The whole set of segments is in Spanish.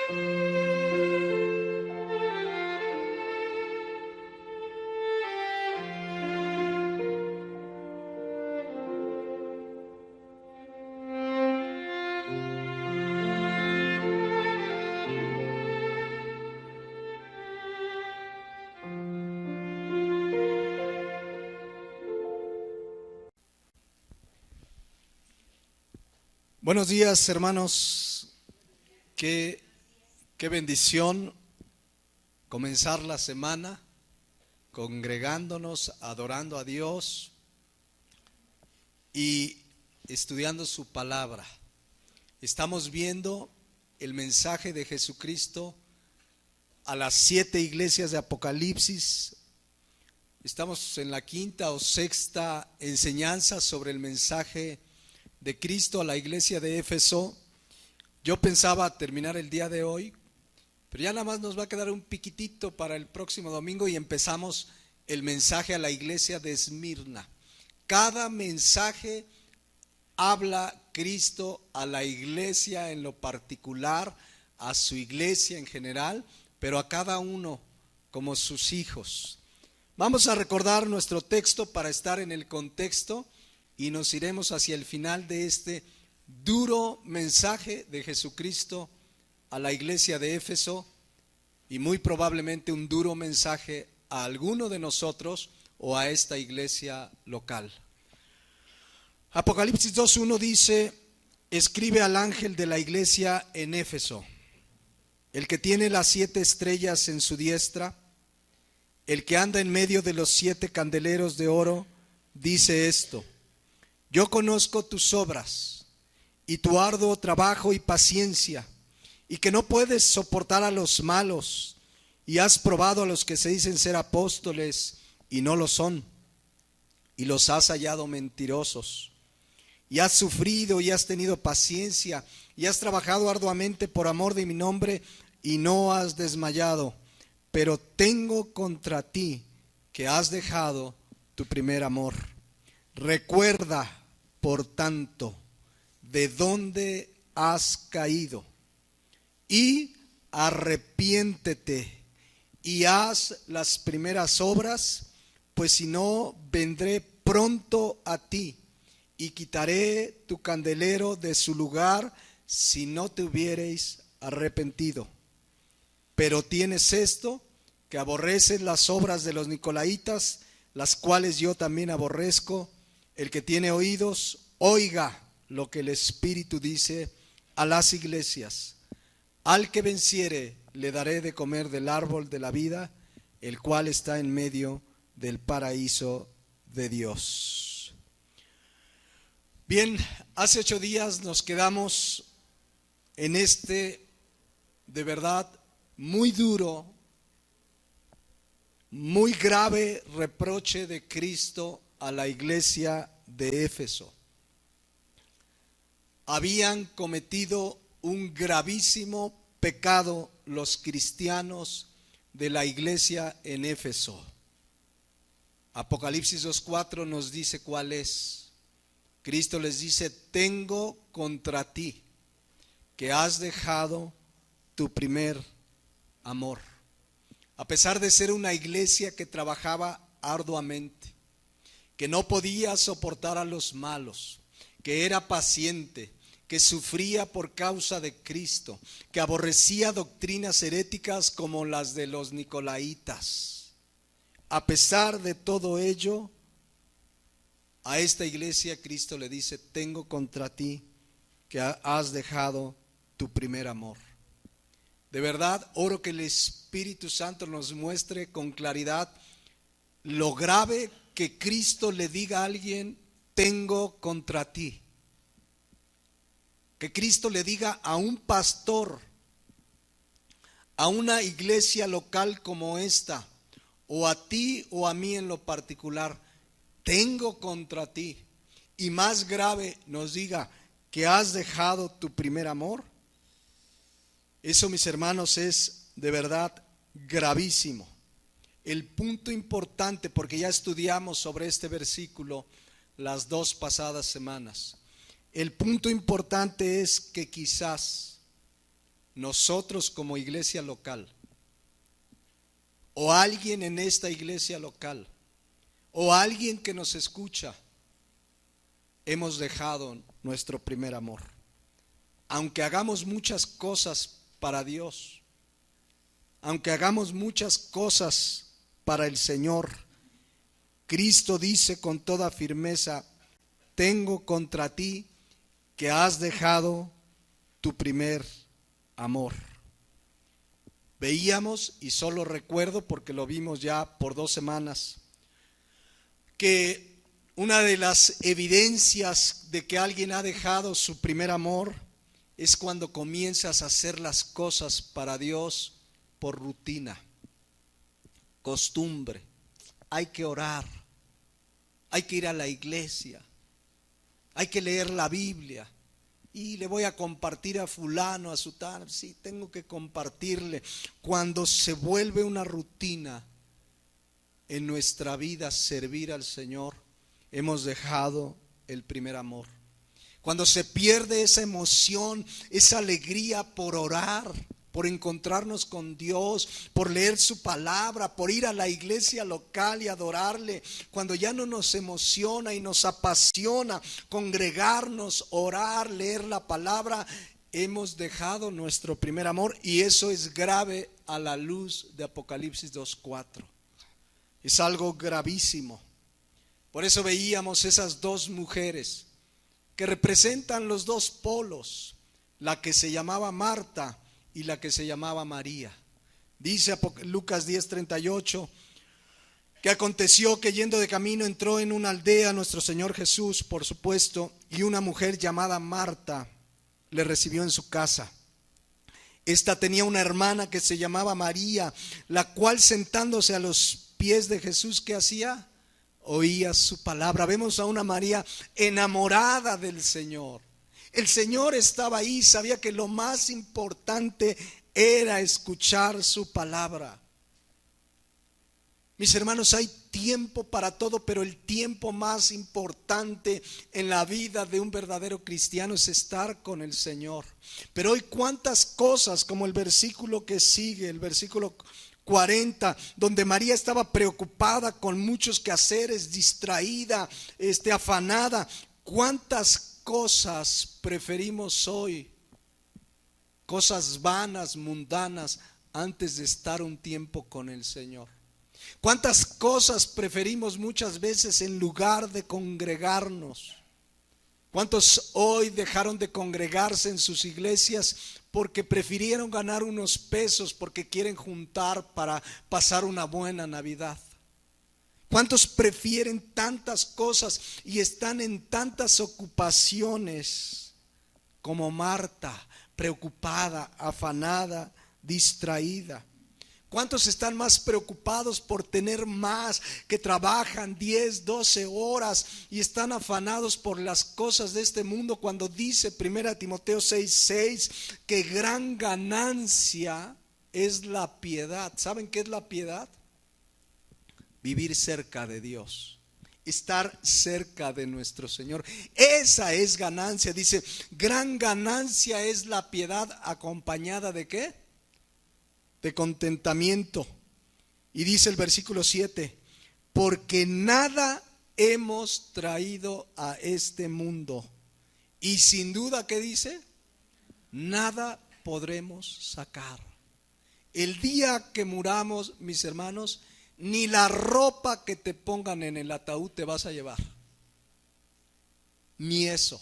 Buenos días, hermanos. Qué bendición comenzar la semana congregándonos, adorando a Dios y estudiando su palabra. Estamos viendo el mensaje de Jesucristo a las 7 iglesias de Apocalipsis. Estamos en la 5ª o 6ª enseñanza sobre el mensaje de Cristo a la iglesia de Éfeso. Yo pensaba terminar el día de hoy, pero ya nada más nos va a quedar un piquitito para el próximo domingo y empezamos el mensaje a la iglesia de Esmirna. Cada mensaje habla Cristo a la iglesia en lo particular, a su iglesia en general, pero a cada uno como sus hijos. Vamos a recordar nuestro texto para estar en el contexto y nos iremos hacia el final de este duro mensaje de Jesucristo a la iglesia de Éfeso y muy probablemente un duro mensaje a alguno de nosotros o a esta iglesia local. Apocalipsis 2:1 dice: escribe al ángel de la iglesia en Éfeso, el que tiene las 7 estrellas en su diestra, el que anda en medio de los 7 candeleros de oro, dice esto: yo conozco tus obras y tu arduo trabajo y paciencia, y que no puedes soportar a los malos, y has probado a los que se dicen ser apóstoles y no lo son, y los has hallado mentirosos, y has sufrido y has tenido paciencia, y has trabajado arduamente por amor de mi nombre, y no has desmayado. Pero tengo contra ti que has dejado tu primer amor. Recuerda, por tanto, de dónde has caído, y arrepiéntete y haz las primeras obras, pues si no, vendré pronto a ti y quitaré tu candelero de su lugar si no te hubiereis arrepentido. Pero tienes esto, que aborreces las obras de los nicolaitas, las cuales yo también aborrezco. El que tiene oídos, oiga lo que el Espíritu dice a las iglesias. Al que venciere, le daré de comer del árbol de la vida, el cual está en medio del paraíso de Dios. Bien, hace 8 días nos quedamos en este, de verdad, muy duro, muy grave reproche de Cristo a la iglesia de Éfeso. Habían cometido un gravísimo pecado los cristianos de la iglesia en Éfeso. Apocalipsis 2:4 nos dice cuál es. Cristo les dice: tengo contra ti que has dejado tu primer amor. A pesar de ser una iglesia que trabajaba arduamente, que no podía soportar a los malos, que era paciente, que sufría por causa de Cristo, que aborrecía doctrinas heréticas como las de los nicolaitas. A pesar de todo ello, a esta iglesia Cristo le dice: tengo contra ti que has dejado tu primer amor. De verdad, oro que el Espíritu Santo nos muestre con claridad lo grave que Cristo le diga a alguien: tengo contra ti. Que Cristo le diga a un pastor, a una iglesia local como esta, o a ti o a mí en lo particular: tengo contra ti. Y más grave, nos diga que has dejado tu primer amor. Eso, mis hermanos, es de verdad gravísimo. El punto importante, porque ya estudiamos sobre este versículo las 2 pasadas semanas, el punto importante es que quizás nosotros como iglesia local, o alguien en esta iglesia local, o alguien que nos escucha, hemos dejado nuestro primer amor. Aunque hagamos muchas cosas para Dios, aunque hagamos muchas cosas para el Señor, Cristo dice con toda firmeza: tengo contra ti que has dejado tu primer amor. Veíamos, y solo recuerdo porque lo vimos ya por 2 semanas, que una de las evidencias de que alguien ha dejado su primer amor es cuando comienzas a hacer las cosas para Dios por rutina, costumbre. Hay que orar, hay que ir a la iglesia, hay que leer la Biblia. Y le voy a compartir a fulano, a sutano. Sí, tengo que compartirle. Cuando se vuelve una rutina en nuestra vida servir al Señor, hemos dejado el primer amor. Cuando se pierde esa emoción, esa alegría por orar, por encontrarnos con Dios, por leer su palabra, por ir a la iglesia local y adorarle, cuando ya no nos emociona y nos apasiona congregarnos, orar, leer la palabra, hemos dejado nuestro primer amor, y eso es grave a la luz de Apocalipsis 2:4. Es algo gravísimo. Por eso veíamos esas 2 mujeres que representan los 2 polos, la que se llamaba Marta y la que se llamaba María. Dice Lucas 10:38 que aconteció que yendo de camino entró en una aldea nuestro Señor Jesús, por supuesto, y una mujer llamada Marta le recibió en su casa. Esta tenía una hermana que se llamaba María, la cual sentándose a los pies de Jesús, ¿qué hacía? Oía su palabra. Vemos a una María enamorada del Señor. El Señor estaba ahí, sabía que lo más importante era escuchar su palabra. Mis hermanos, hay tiempo para todo, pero el tiempo más importante en la vida de un verdadero cristiano es estar con el Señor. Pero hoy cuántas cosas, como el versículo que sigue, el versículo 40, donde María estaba preocupada con muchos quehaceres, distraída, afanada. ¿Cuántas cosas preferimos hoy? Cosas vanas, mundanas, antes de estar un tiempo con el Señor. ¿Cuántas cosas preferimos muchas veces en lugar de congregarnos? ¿Cuántos hoy dejaron de congregarse en sus iglesias porque prefirieron ganar unos pesos, porque quieren juntar para pasar una buena Navidad? ¿Cuántos prefieren tantas cosas y están en tantas ocupaciones como Marta, preocupada, afanada, distraída? ¿Cuántos están más preocupados por tener más, que trabajan 10, 12 horas y están afanados por las cosas de este mundo, cuando dice 1 Timoteo 6:6 que gran ganancia es la piedad? ¿Saben qué es la piedad? Vivir cerca de Dios, estar cerca de nuestro Señor. Esa es ganancia. Dice, gran ganancia es la piedad, acompañada ¿de qué? De contentamiento. Y dice el versículo 7, porque nada hemos traído a este mundo, y sin duda, ¿qué dice? Nada podremos sacar. El día que muramos, mis hermanos, ni la ropa que te pongan en el ataúd te vas a llevar, ni eso.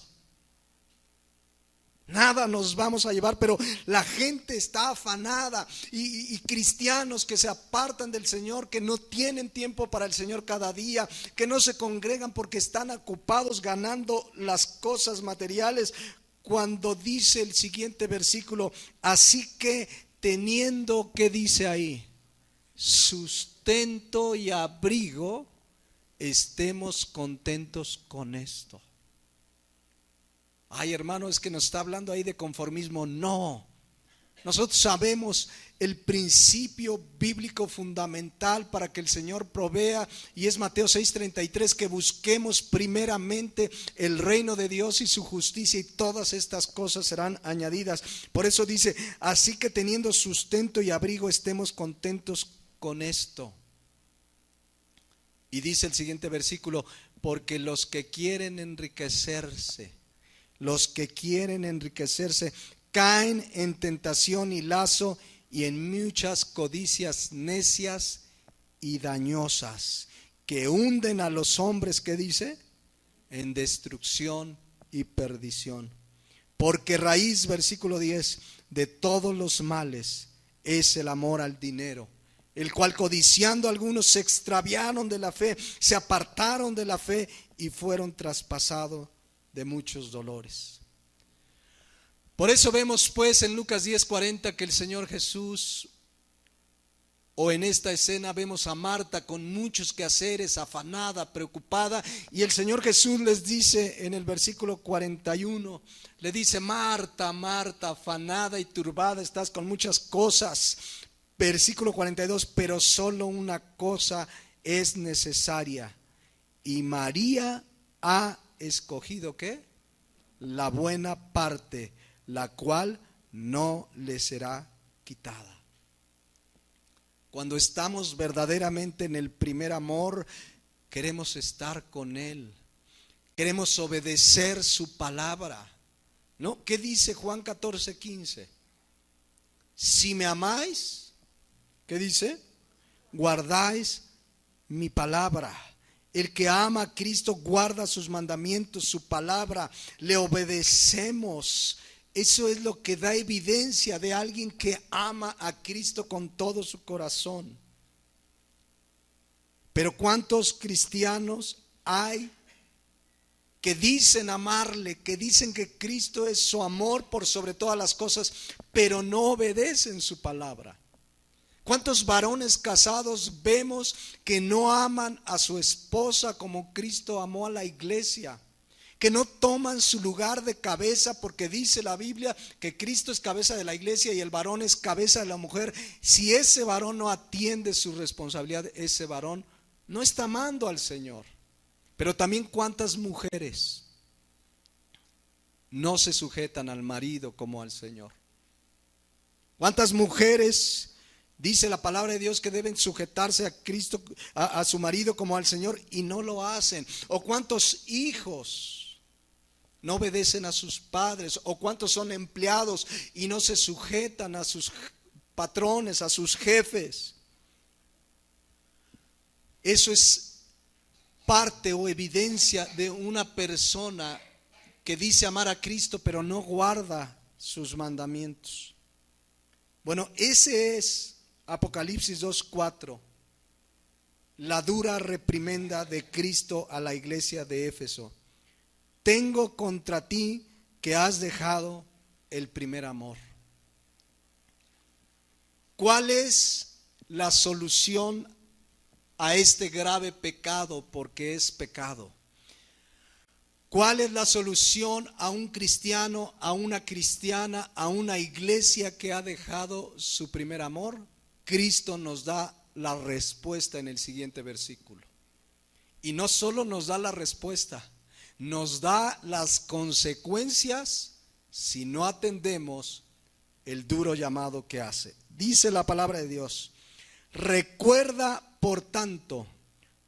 Nada nos vamos a llevar, pero la gente está afanada, y cristianos que se apartan del Señor, que no tienen tiempo para el Señor cada día, que no se congregan porque están ocupados ganando las cosas materiales. Cuando dice el siguiente versículo, así que teniendo, ¿qué dice ahí? Sustento y abrigo, estemos contentos con esto. Ay, hermano, es que nos está hablando ahí de conformismo. No, Nosotros sabemos el principio bíblico fundamental para que el Señor provea, y es Mateo 6:33, que busquemos primeramente el reino de Dios y su justicia, y todas estas cosas serán añadidas. Por eso dice, así que teniendo sustento y abrigo, estemos contentos con esto. Y dice el siguiente versículo, porque los que quieren enriquecerse caen en tentación y lazo y en muchas codicias necias y dañosas, que hunden a los hombres, ¿qué dice? En destrucción y perdición. Porque raíz, versículo 10, de todos los males es el amor al dinero, el cual codiciando algunos se extraviaron de la fe, se apartaron de la fe y fueron traspasados de muchos dolores. Por eso vemos pues en Lucas 10:40 que el Señor Jesús, o en esta escena vemos a Marta con muchos quehaceres, afanada, preocupada, y el Señor Jesús les dice en el versículo 41, le dice: Marta, Marta, afanada y turbada estás con muchas cosas. Versículo 42, pero solo una cosa es necesaria, y María ha escogido, ¿qué? La buena parte, la cual no le será quitada. Cuando estamos verdaderamente en el primer amor, queremos estar con Él, queremos obedecer su palabra, ¿no? ¿Qué dice Juan 14:15? Si me amáis, ¿qué dice? Guardáis mi palabra. El que ama a Cristo guarda sus mandamientos, su palabra, le obedecemos. Eso es lo que da evidencia de alguien que ama a Cristo con todo su corazón. Pero ¿cuántos cristianos hay que dicen amarle, que dicen que Cristo es su amor por sobre todas las cosas, pero no obedecen su palabra? ¿Cuántos varones casados vemos que no aman a su esposa como Cristo amó a la iglesia? Que no toman su lugar de cabeza, porque dice la Biblia que Cristo es cabeza de la iglesia y el varón es cabeza de la mujer. Si ese varón no atiende su responsabilidad, ese varón no está amando al Señor. Pero también cuántas mujeres no se sujetan al marido como al Señor. Cuántas mujeres, dice la palabra de Dios, que deben sujetarse a Cristo, a su marido como al Señor, y no lo hacen. O cuántos hijos no obedecen a sus padres, o cuántos son empleados y no se sujetan a sus patrones, a sus jefes. Eso es parte o evidencia de una persona que dice amar a Cristo pero no guarda sus mandamientos. Bueno, ese es Apocalipsis 2:4, la dura reprimenda de Cristo a la iglesia de Éfeso. Tengo contra ti que has dejado el primer amor. ¿Cuál es la solución a este grave pecado? Porque es pecado. ¿Cuál es la solución a un cristiano, a una cristiana, a una iglesia que ha dejado su primer amor? Cristo nos da la respuesta en el siguiente versículo. Y no solo nos da la respuesta, nos da las consecuencias si no atendemos el duro llamado que hace. Dice la palabra de Dios: recuerda por tanto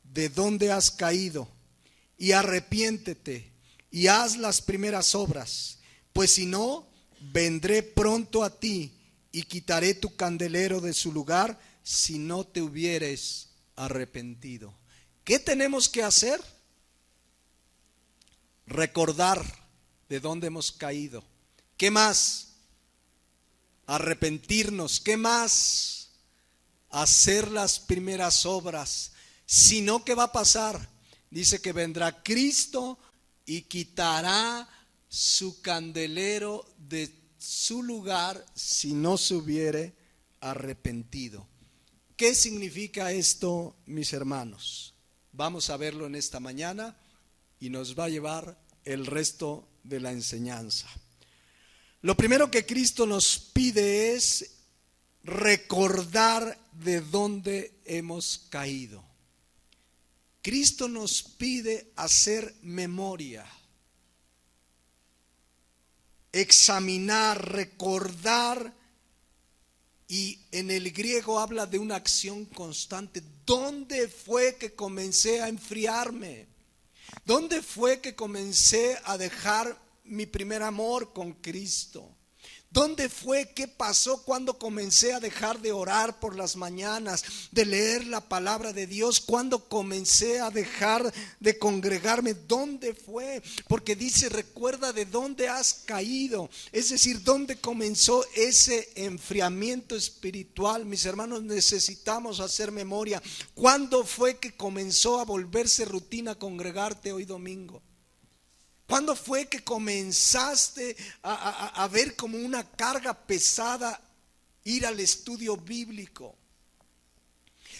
de dónde has caído y arrepiéntete y haz las primeras obras, pues si no, vendré pronto a ti y quitaré tu candelero de su lugar si no te hubieres arrepentido. ¿Qué tenemos que hacer? Recordar de dónde hemos caído. ¿Qué más? Arrepentirnos. ¿Qué más? Hacer las primeras obras. Si no, ¿qué va a pasar? Dice que vendrá Cristo y quitará su candelero de su lugar si no se hubiere arrepentido. ¿Qué significa esto, mis hermanos? Vamos a verlo en esta mañana y nos va a llevar el resto de la enseñanza. Lo primero que Cristo nos pide es recordar de dónde hemos caído. Cristo nos pide hacer memoria, examinar, recordar, y en el griego habla de una acción constante. ¿Dónde fue que comencé a enfriarme? ¿Dónde fue que comencé a dejar mi primer amor con Cristo? ¿Dónde fue? ¿Qué pasó cuando comencé a dejar de orar por las mañanas, de leer la palabra de Dios? ¿Cuándo comencé a dejar de congregarme? ¿Dónde fue? Porque dice, recuerda de dónde has caído. Es decir, ¿dónde comenzó ese enfriamiento espiritual? Mis hermanos, necesitamos hacer memoria. ¿Cuándo fue que comenzó a volverse rutina congregarte hoy domingo? ¿Cuándo fue que comenzaste a ver como una carga pesada ir al estudio bíblico?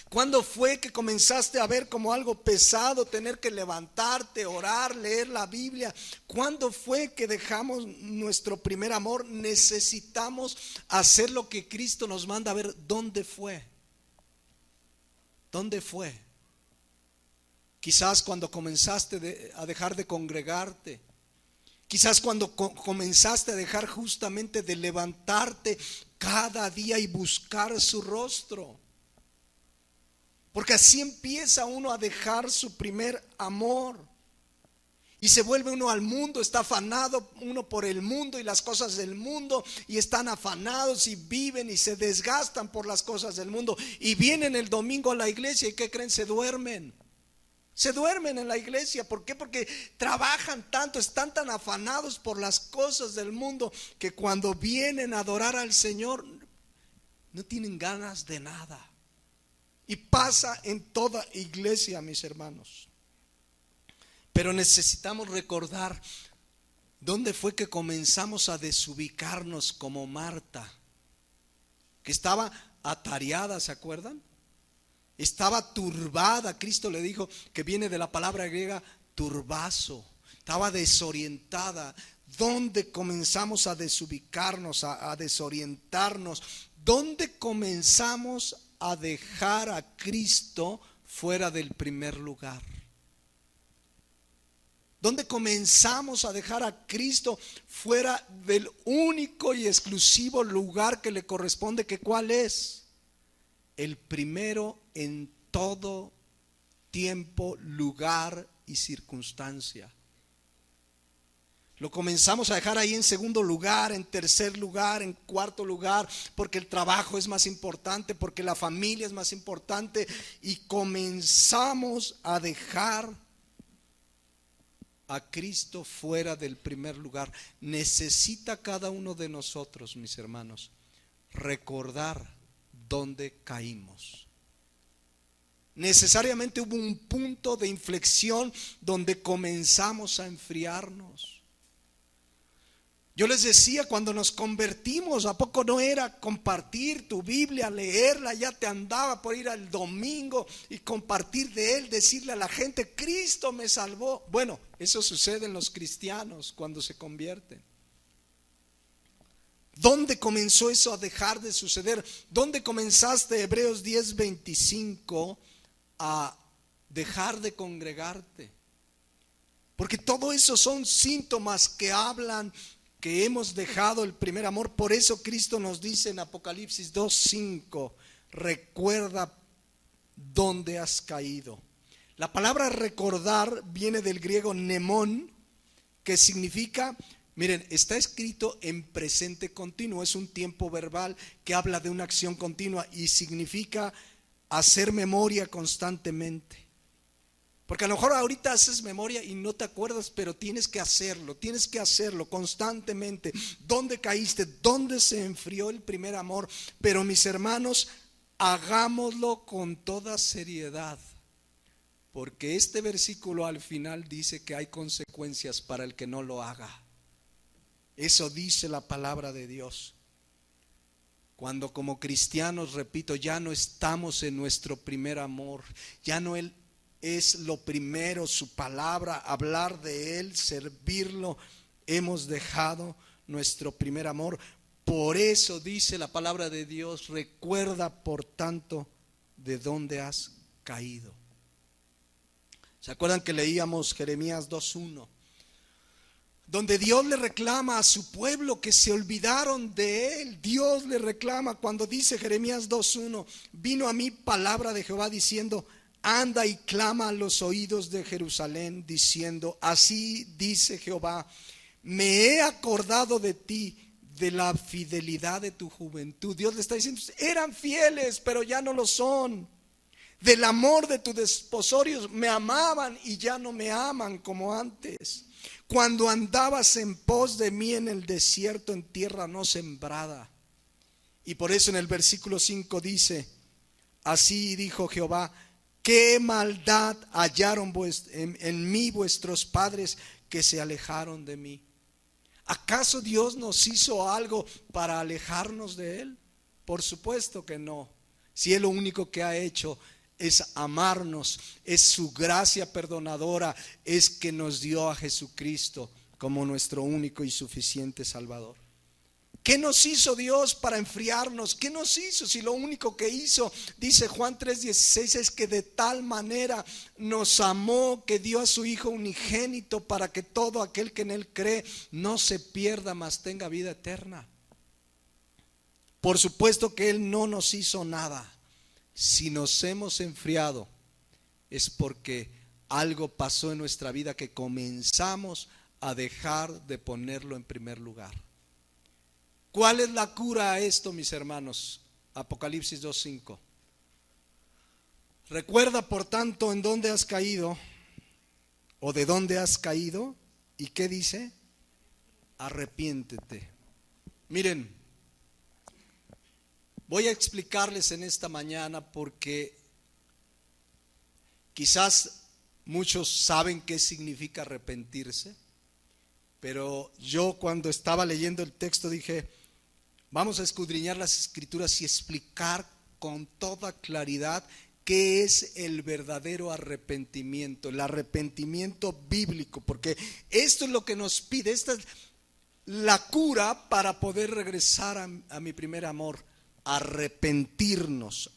¿Cuándo fue que comenzaste a ver como algo pesado tener que levantarte, orar, leer la Biblia? ¿Cuándo fue que dejamos nuestro primer amor? Necesitamos hacer lo que Cristo nos manda. A ver, ¿dónde fue? ¿Dónde fue? Quizás cuando comenzaste a dejar de congregarte. Quizás cuando comenzaste a dejar justamente de levantarte cada día y buscar su rostro. Porque así empieza uno a dejar su primer amor. Y se vuelve uno al mundo, está afanado uno por el mundo y las cosas del mundo. Y están afanados y viven y se desgastan por las cosas del mundo. Y vienen el domingo a la iglesia y ¿qué creen? Se duermen. Se duermen en la iglesia. ¿Por qué? Porque trabajan tanto, están tan afanados por las cosas del mundo que cuando vienen a adorar al Señor no tienen ganas de nada. Y pasa en toda iglesia, mis hermanos. Pero necesitamos recordar dónde fue que comenzamos a desubicarnos como Marta, que estaba atareada, ¿se acuerdan? Estaba turbada. Cristo le dijo que viene de la palabra griega turbazo. Estaba desorientada. ¿Dónde comenzamos a desubicarnos, a desorientarnos? ¿Dónde comenzamos a dejar a Cristo fuera del primer lugar? ¿Dónde comenzamos a dejar a Cristo fuera del único y exclusivo lugar que le corresponde? ¿Que cuál es? El primero en todo tiempo, lugar y circunstancia. Lo comenzamos a dejar ahí en segundo lugar, en tercer lugar, en cuarto lugar, porque el trabajo es más importante, porque la familia es más importante, y comenzamos a dejar a Cristo fuera del primer lugar. Necesita cada uno de nosotros, mis hermanos, recordar dónde caímos. Necesariamente hubo un punto de inflexión donde comenzamos a enfriarnos. Yo les decía, cuando nos convertimos, ¿a poco no era compartir tu Biblia, leerla? Ya te andaba por ir al domingo y compartir de él, decirle a la gente, Cristo me salvó. Bueno, eso sucede en los cristianos cuando se convierten. ¿Dónde comenzó eso a dejar de suceder? ¿Dónde comenzaste, Hebreos 10:25, a dejar de congregarte? Porque todo eso son síntomas que hablan que hemos dejado el primer amor. Por eso Cristo nos dice en Apocalipsis 2:5, recuerda dónde has caído. La palabra recordar viene del griego mnemón, que significa, miren, está escrito en presente continuo, es un tiempo verbal que habla de una acción continua y significa hacer memoria constantemente. Porque a lo mejor ahorita haces memoria y no te acuerdas, pero tienes que hacerlo constantemente. ¿Dónde caíste? ¿Dónde se enfrió el primer amor? Pero mis hermanos, hagámoslo con toda seriedad, porque este versículo al final dice que hay consecuencias para el que no lo haga. Eso dice la palabra de Dios. Cuando como cristianos, repito, ya no estamos en nuestro primer amor, ya no es lo primero su palabra, hablar de Él, servirlo, hemos dejado nuestro primer amor. Por eso dice la palabra de Dios: recuerda por tanto de dónde has caído. ¿Se acuerdan que leíamos Jeremías 2:1? Donde Dios le reclama a su pueblo que se olvidaron de él. Dios le reclama cuando dice Jeremías 2:1: vino a mí palabra de Jehová diciendo, anda y clama a los oídos de Jerusalén, diciendo, así dice Jehová, me he acordado de ti, de la fidelidad de tu juventud. Dios le está diciendo, eran fieles, pero ya no lo son. Del amor de tus desposorios me amaban y ya no me aman como antes. Cuando andabas en pos de mí en el desierto, en tierra no sembrada. Y por eso en el versículo 5 dice, así dijo Jehová, qué maldad hallaron en mí vuestros padres que se alejaron de mí. ¿Acaso Dios nos hizo algo para alejarnos de Él? Por supuesto que no. Si Él lo único que ha hecho es amarnos, es su gracia perdonadora, es que nos dio a Jesucristo como nuestro único y suficiente Salvador. ¿Qué nos hizo Dios para enfriarnos? ¿Qué nos hizo? Si lo único que hizo, dice Juan 3:16, es que de tal manera nos amó que dio a su Hijo unigénito para que todo aquel que en Él cree no se pierda, mas tenga vida eterna. Por supuesto que Él no nos hizo nada. Si nos hemos enfriado es porque algo pasó en nuestra vida que comenzamos a dejar de ponerlo en primer lugar. ¿Cuál es la cura a esto, mis hermanos? Apocalipsis 2:5. Recuerda por tanto en dónde has caído o de dónde has caído. ¿Y qué dice? Arrepiéntete. Miren, voy a explicarles en esta mañana porque quizás muchos saben qué significa arrepentirse, pero yo cuando estaba leyendo el texto dije, vamos a escudriñar las escrituras y explicar con toda claridad qué es el verdadero arrepentimiento, el arrepentimiento bíblico, porque esto es lo que nos pide, esta es la cura para poder regresar a mi primer amor. Arrepentirnos,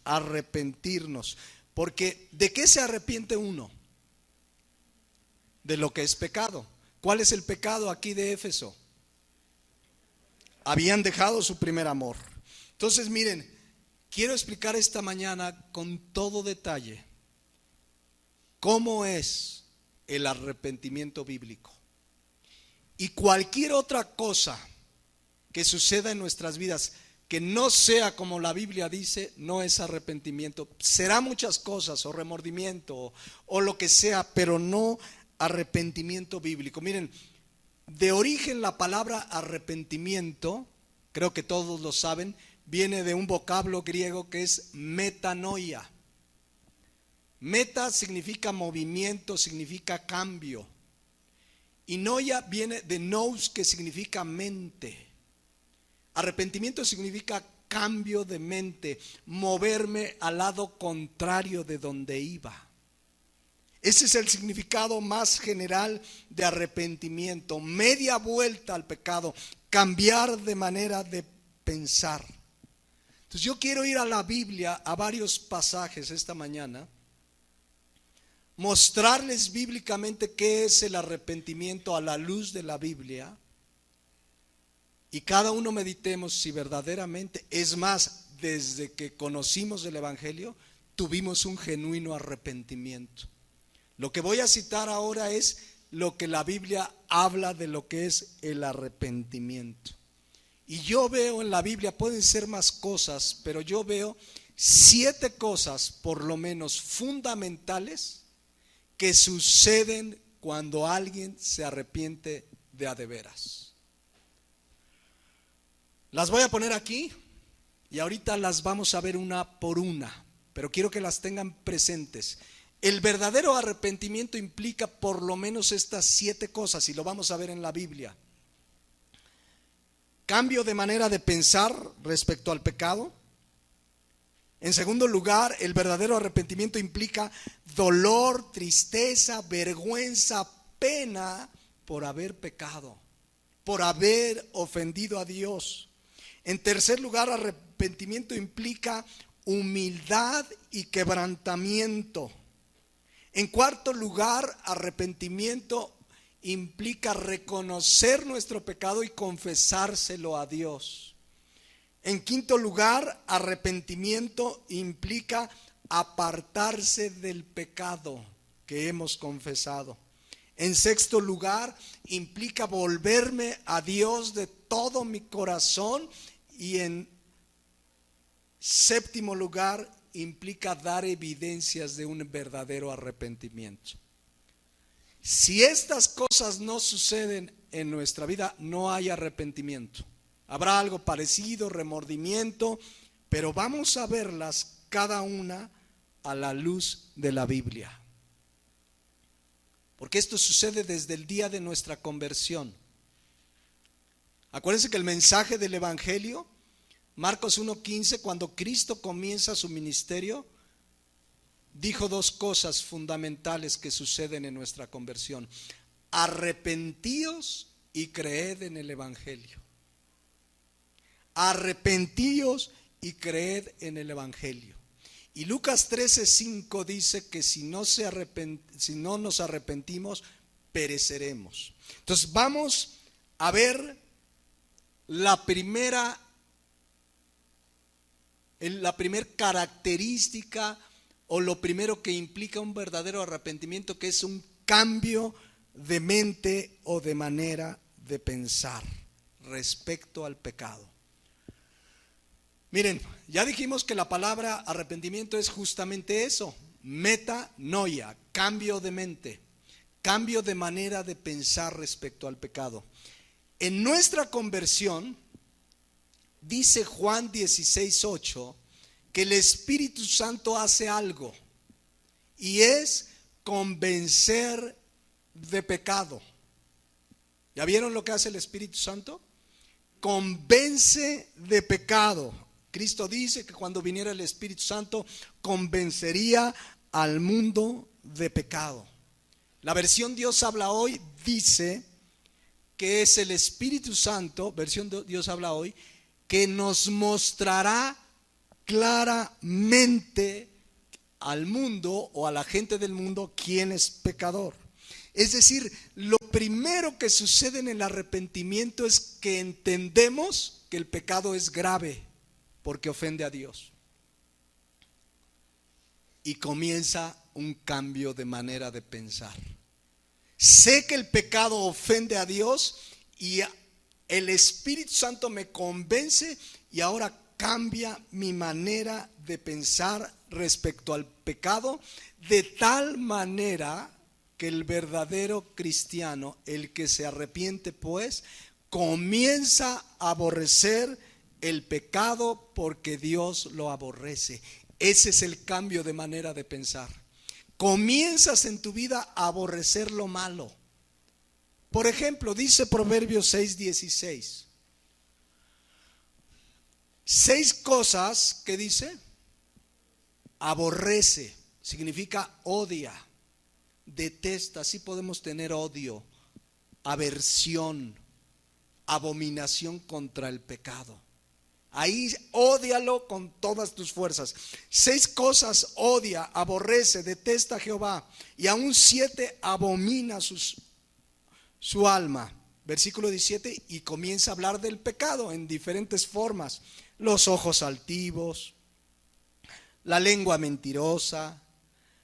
porque ¿de qué se arrepiente uno? De lo que es pecado. ¿Cuál es el pecado aquí de Éfeso? Habían dejado su primer amor. Entonces miren, quiero explicar esta mañana con todo detalle cómo es el arrepentimiento bíblico. Y cualquier otra cosa que suceda en nuestras vidas que no sea como la Biblia dice, no es arrepentimiento. Será muchas cosas, o remordimiento, o lo que sea, pero no arrepentimiento bíblico. Miren, de origen la palabra arrepentimiento, creo que todos lo saben, viene de un vocablo griego que es metanoia. Meta significa movimiento, significa cambio. Y noia viene de nous, que significa mente. Arrepentimiento significa cambio de mente, moverme al lado contrario de donde iba. Ese es el significado más general de arrepentimiento, media vuelta al pecado, cambiar de manera de pensar. Entonces yo quiero ir a la Biblia, a varios pasajes esta mañana, mostrarles bíblicamente qué es el arrepentimiento a la luz de la Biblia. Y cada uno meditemos si verdaderamente, es más, desde que conocimos el Evangelio, tuvimos un genuino arrepentimiento. Lo que voy a citar ahora es lo que la Biblia habla de lo que es el arrepentimiento. Y yo veo en la Biblia, pueden ser más cosas, pero yo veo 7 cosas por lo menos fundamentales que suceden cuando alguien se arrepiente de a de veras. Las voy a poner aquí y ahorita las vamos a ver una por una, pero quiero que las tengan presentes. El verdadero arrepentimiento implica por lo menos estas 7 cosas y lo vamos a ver en la Biblia. Cambio de manera de pensar respecto al pecado. En segundo lugar, el verdadero arrepentimiento implica dolor, tristeza, vergüenza, pena por haber pecado. por haber ofendido a Dios. En tercer lugar, arrepentimiento implica humildad y quebrantamiento. En cuarto lugar, arrepentimiento implica reconocer nuestro pecado y confesárselo a Dios. En quinto lugar, arrepentimiento implica apartarse del pecado que hemos confesado. En sexto lugar, implica volverme a Dios de todo mi corazón. Y en séptimo lugar, implica dar evidencias de un verdadero arrepentimiento. Si estas cosas no suceden en nuestra vida, no hay arrepentimiento. Habrá algo parecido, remordimiento, pero vamos a verlas cada una a la luz de la Biblia. Porque esto sucede desde el día de nuestra conversión. Acuérdense que el mensaje del Evangelio, Marcos 1:15, cuando Cristo comienza su ministerio, dijo dos cosas fundamentales que suceden en nuestra conversión: arrepentíos y creed en el Evangelio. Arrepentíos y creed en el Evangelio. Y Lucas 13:5 dice que si no nos arrepentimos, pereceremos. Entonces vamos a ver la primera característica o lo primero que implica un verdadero arrepentimiento, que es un cambio de mente o de manera de pensar respecto al pecado. Miren, ya dijimos que la palabra arrepentimiento es justamente eso: metanoia, cambio de mente, cambio de manera de pensar respecto al pecado. En nuestra conversión, dice Juan 16:8, que el Espíritu Santo hace algo, y es convencer de pecado. ¿Ya vieron lo que hace el Espíritu Santo? Convence de pecado. Cristo dice que cuando viniera el Espíritu Santo convencería al mundo de pecado. La versión Dios habla hoy dice que es el Espíritu Santo, versión Dios habla hoy, que nos mostrará claramente al mundo o a la gente del mundo quién es pecador. Es decir, lo primero que sucede en el arrepentimiento es que entendemos que el pecado es grave porque ofende a Dios. Y comienza un cambio de manera de pensar. Sé que el pecado ofende a Dios y el Espíritu Santo me convence, y ahora cambia mi manera de pensar respecto al pecado, de tal manera que el verdadero cristiano, el que se arrepiente, pues, comienza a aborrecer el pecado porque Dios lo aborrece. Ese es el cambio de manera de pensar. Comienzas en tu vida a aborrecer lo malo. Por ejemplo, dice Proverbios 6:16. 6 cosas que dice: aborrece, significa odia, detesta. Sí podemos tener odio, aversión, abominación contra el pecado. Ahí ódialo con todas tus fuerzas. 6 cosas odia, aborrece, detesta Jehová, y aún 7 abomina su alma. Versículo 17, y comienza a hablar del pecado en diferentes formas: los ojos altivos, la lengua mentirosa,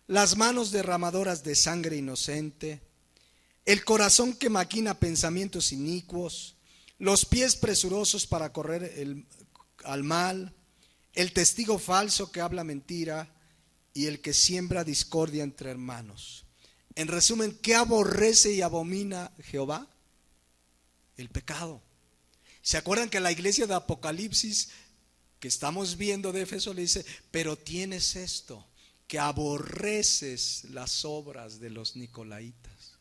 las manos derramadoras de sangre inocente, el corazón que maquina pensamientos inicuos, los pies presurosos para correr al mal, el testigo falso que habla mentira, y el que siembra discordia entre hermanos. En resumen, ¿qué aborrece y abomina Jehová? El pecado. ¿Se acuerdan que la iglesia de Apocalipsis que estamos viendo de Éfeso le dice: pero tienes esto, que aborreces las obras de los nicolaitas?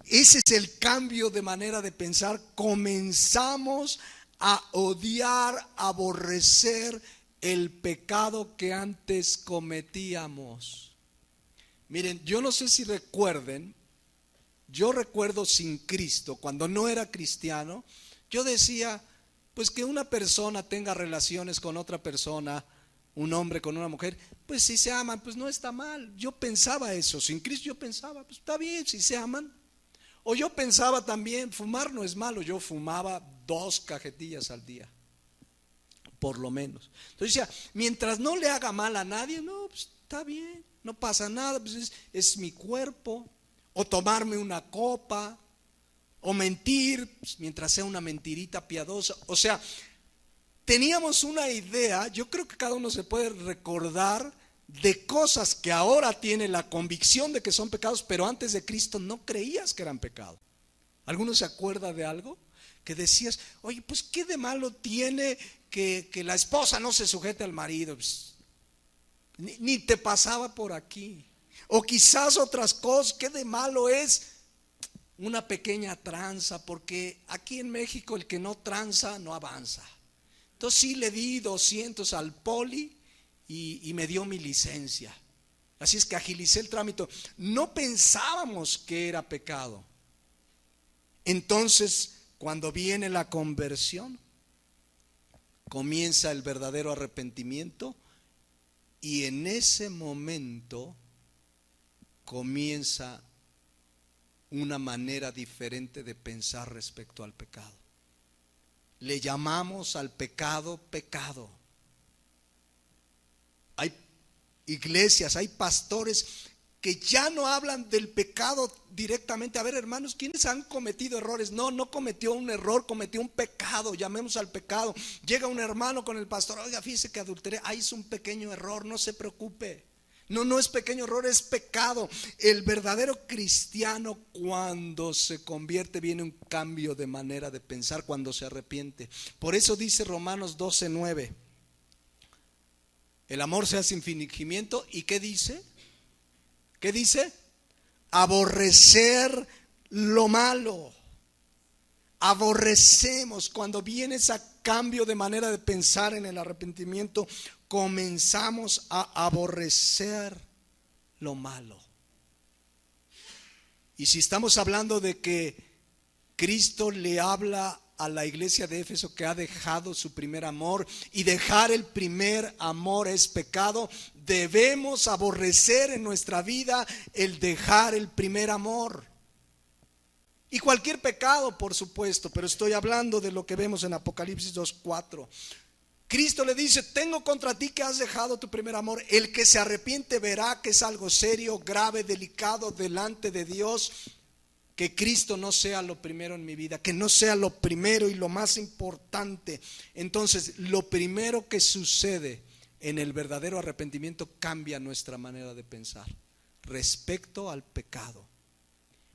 Ese es el cambio de manera de pensar. Comenzamos a odiar, aborrecer el pecado que antes cometíamos. Miren, yo no sé si recuerden Yo recuerdo sin Cristo, cuando no era cristiano, yo decía, pues que una persona tenga relaciones con otra persona, un hombre con una mujer, pues si se aman, pues no está mal. Yo pensaba eso, sin Cristo yo pensaba, pues está bien si se aman. O yo pensaba también, fumar no es malo, yo fumaba 2 cajetillas al día, por lo menos. Entonces decía, mientras no le haga mal a nadie, no, pues está bien, no pasa nada, pues es mi cuerpo. O tomarme una copa, o mentir, pues, mientras sea una mentirita piadosa. O sea, teníamos una idea, yo creo que cada uno se puede recordar de cosas que ahora tiene la convicción de que son pecados, pero antes de Cristo no creías que eran pecado. ¿Alguno se acuerda de algo? Que decías, oye, pues ¿qué de malo tiene que la esposa no se sujete al marido? Pues, ni te pasaba por aquí. O quizás otras cosas, ¿qué de malo es una pequeña tranza? Porque aquí en México el que no tranza no avanza. Entonces sí le di 200 al poli y me dio mi licencia. Así es que agilicé el trámite. No pensábamos que era pecado. Entonces, cuando viene la conversión, comienza el verdadero arrepentimiento y en ese momento comienza una manera diferente de pensar respecto al pecado. Le llamamos al pecado pecado. Hay iglesias, hay pastores que ya no hablan del pecado directamente. A ver, hermanos, ¿quiénes han cometido errores? No cometió un error, cometió un pecado, llamemos al pecado. Llega un hermano con el pastor, oiga, fíjese que adulteré, hizo un pequeño error, no se preocupe. No es pequeño error, es pecado. El verdadero cristiano, cuando se convierte, viene un cambio de manera de pensar, cuando se arrepiente. Por eso dice Romanos 12:9, el amor se hace sin fingimiento. ¿Y qué dice? ¿Qué dice? Aborrecer lo malo. Aborrecemos. Cuando viene ese cambio de manera de pensar en el arrepentimiento, comenzamos a aborrecer lo malo. Y si estamos hablando de que Cristo le habla a la iglesia de Éfeso que ha dejado su primer amor, y dejar el primer amor es pecado, debemos aborrecer en nuestra vida el dejar el primer amor. Y cualquier pecado, por supuesto, pero estoy hablando de lo que vemos en Apocalipsis 2:4. Cristo le dice, tengo contra ti que has dejado tu primer amor. El que se arrepiente verá que es algo serio, grave, delicado delante de Dios. Que Cristo no sea lo primero en mi vida, que no sea lo primero y lo más importante. Entonces, lo primero que sucede en el verdadero arrepentimiento cambia nuestra manera de pensar respecto al pecado.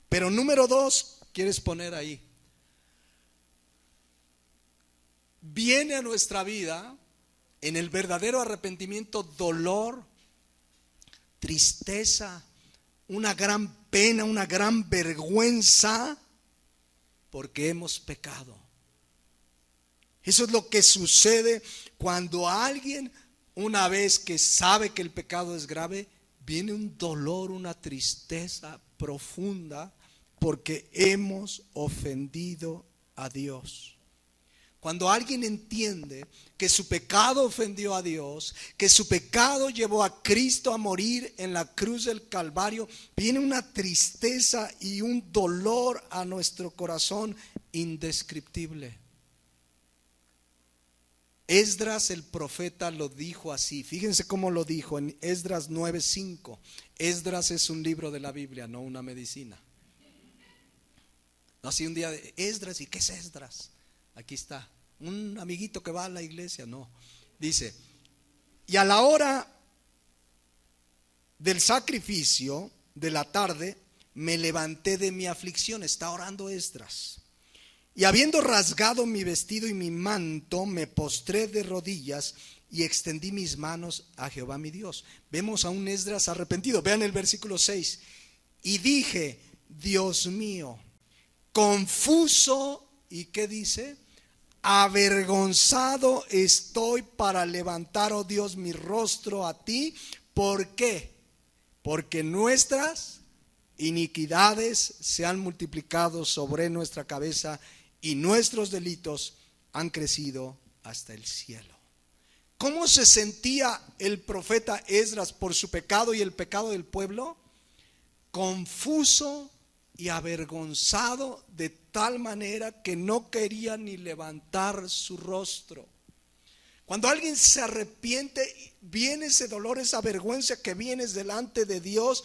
Pero número 2, ¿quieres poner ahí? Viene a nuestra vida en el verdadero arrepentimiento dolor, tristeza, una gran pena, una gran vergüenza, porque hemos pecado. Eso es lo que sucede cuando alguien, una vez que sabe que el pecado es grave, viene un dolor, una tristeza profunda, porque hemos ofendido a Dios. Cuando alguien entiende que su pecado ofendió a Dios, que su pecado llevó a Cristo a morir en la cruz del Calvario, viene una tristeza y un dolor a nuestro corazón indescriptible. Esdras el profeta lo dijo así. Fíjense cómo lo dijo en Esdras 9:5. Esdras es un libro de la Biblia, no una medicina. No así un día de Esdras, ¿y qué es Esdras? Aquí está, un amiguito que va a la iglesia. No, dice, y a la hora del sacrificio de la tarde me levanté de mi aflicción. Está orando Esdras. Y habiendo rasgado mi vestido y mi manto, me postré de rodillas y extendí mis manos a Jehová mi Dios. Vemos a un Esdras arrepentido. Vean el versículo 6. Y dije, Dios mío, confuso, ¿y qué dice? Avergonzado estoy para levantar, oh Dios, mi rostro a ti. ¿Por qué? Porque nuestras iniquidades se han multiplicado sobre nuestra cabeza y nuestros delitos han crecido hasta el cielo. ¿Cómo se sentía el profeta Esdras por su pecado y el pecado del pueblo? Confuso y avergonzado de tal manera que no quería ni levantar su rostro. Cuando alguien se arrepiente, viene ese dolor, esa vergüenza que vienes delante de Dios,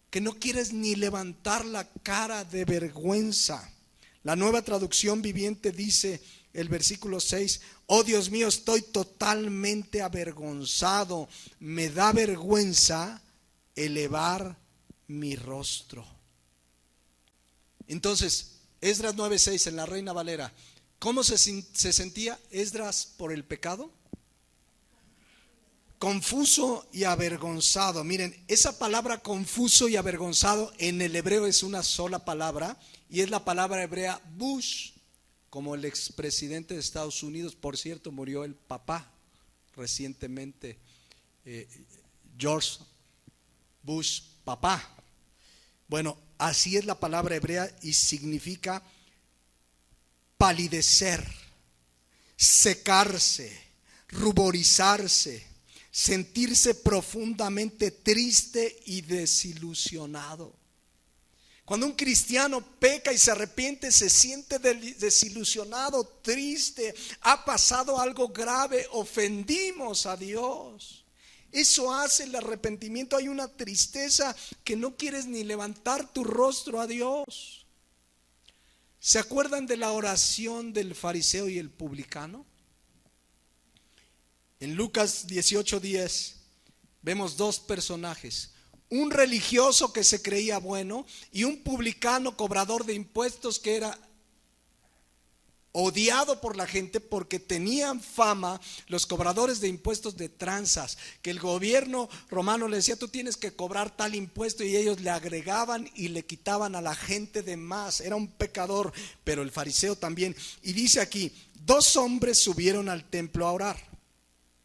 que no quieres ni levantar la cara de vergüenza. La Nueva Traducción Viviente dice, el versículo 6, oh Dios mío, estoy totalmente avergonzado, me da vergüenza elevar mi rostro. Entonces, Esdras 9:6 en la Reina Valera, ¿cómo se sentía Esdras por el pecado? Confuso y avergonzado. Miren, esa palabra confuso y avergonzado en el hebreo es una sola palabra y es la palabra hebrea Bush, como el expresidente de Estados Unidos. Por cierto, murió el papá recientemente, George Bush, papá. Bueno, así es la palabra hebrea y significa palidecer, secarse, ruborizarse, sentirse profundamente triste y desilusionado. Cuando un cristiano peca y se arrepiente, se siente desilusionado, triste, ha pasado algo grave, ofendimos a Dios. Eso hace el arrepentimiento. Hay una tristeza que no quieres ni levantar tu rostro a Dios. ¿Se acuerdan de la oración del fariseo y el publicano? En Lucas 18:10 vemos dos personajes. Un religioso que se creía bueno y un publicano cobrador de impuestos que era odiado por la gente porque tenían fama los cobradores de impuestos de tranzas, que el gobierno romano le decía, tú tienes que cobrar tal impuesto, y ellos le agregaban y le quitaban a la gente de más. Era un pecador, pero el fariseo también. Y dice aquí, dos hombres subieron al templo a orar.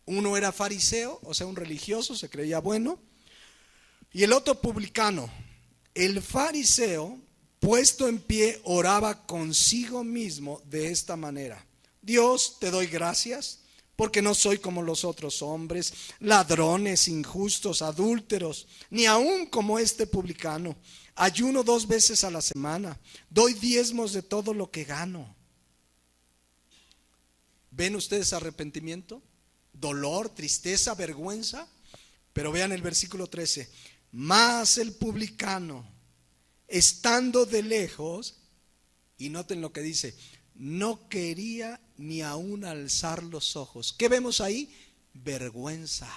Uno era fariseo, o sea, un religioso, se creía bueno, y el otro publicano. El fariseo, puesto en pie, oraba consigo mismo de esta manera: Dios, te doy gracias porque no soy como los otros hombres, ladrones, injustos, adúlteros, ni aun como este publicano. Ayuno 2 veces a la semana, doy diezmos de todo lo que gano. ¿Ven ustedes arrepentimiento? Dolor, tristeza, vergüenza. Pero vean el versículo 13. Mas el publicano, estando de lejos, y noten lo que dice, no quería ni aún alzar los ojos. ¿Qué vemos ahí? Vergüenza,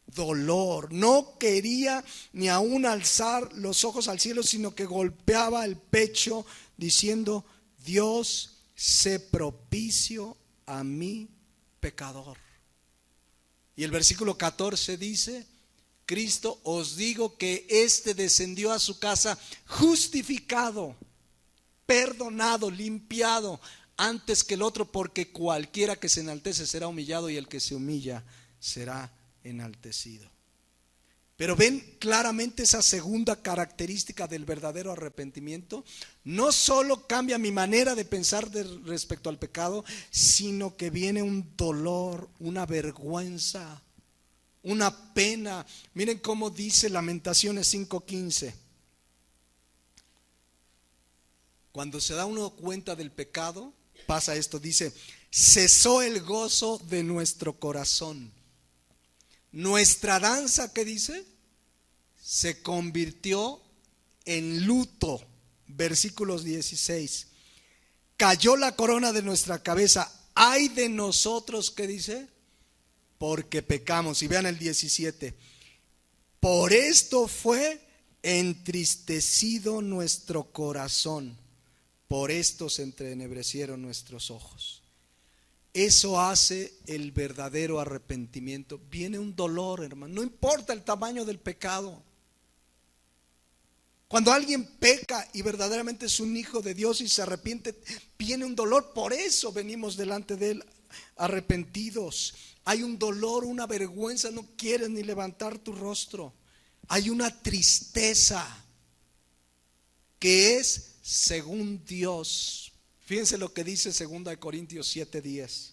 dolor. No quería ni aún alzar los ojos al cielo, sino que golpeaba el pecho diciendo: Dios, sé propicio a mí, pecador. Y el versículo 14 dice: Cristo, os digo que éste descendió a su casa justificado, perdonado, limpiado, antes que el otro, porque cualquiera que se enaltece será humillado y el que se humilla será enaltecido. Pero ven claramente esa segunda característica del verdadero arrepentimiento. No solo cambia mi manera de pensar respecto al pecado, sino que viene un dolor, una vergüenza, una pena. Miren cómo dice Lamentaciones 5:15. Cuando se da uno cuenta del pecado, pasa esto, dice: cesó el gozo de nuestro corazón. Nuestra danza, ¿qué dice? Se convirtió en luto. Versículos 16. Cayó la corona de nuestra cabeza. Ay de nosotros, ¿qué dice? Porque pecamos. Y vean el 17. Por esto fue entristecido nuestro corazón. Por esto se entenebrecieron nuestros ojos. Eso hace el verdadero arrepentimiento. Viene un dolor, hermano. No importa el tamaño del pecado. Cuando alguien peca y verdaderamente es un hijo de Dios y se arrepiente, viene un dolor. Por eso venimos delante de Él arrepentidos. Hay un dolor, una vergüenza. No quieres ni levantar tu rostro. Hay una tristeza que es según Dios. Fíjense lo que dice 2 Corintios 7:10.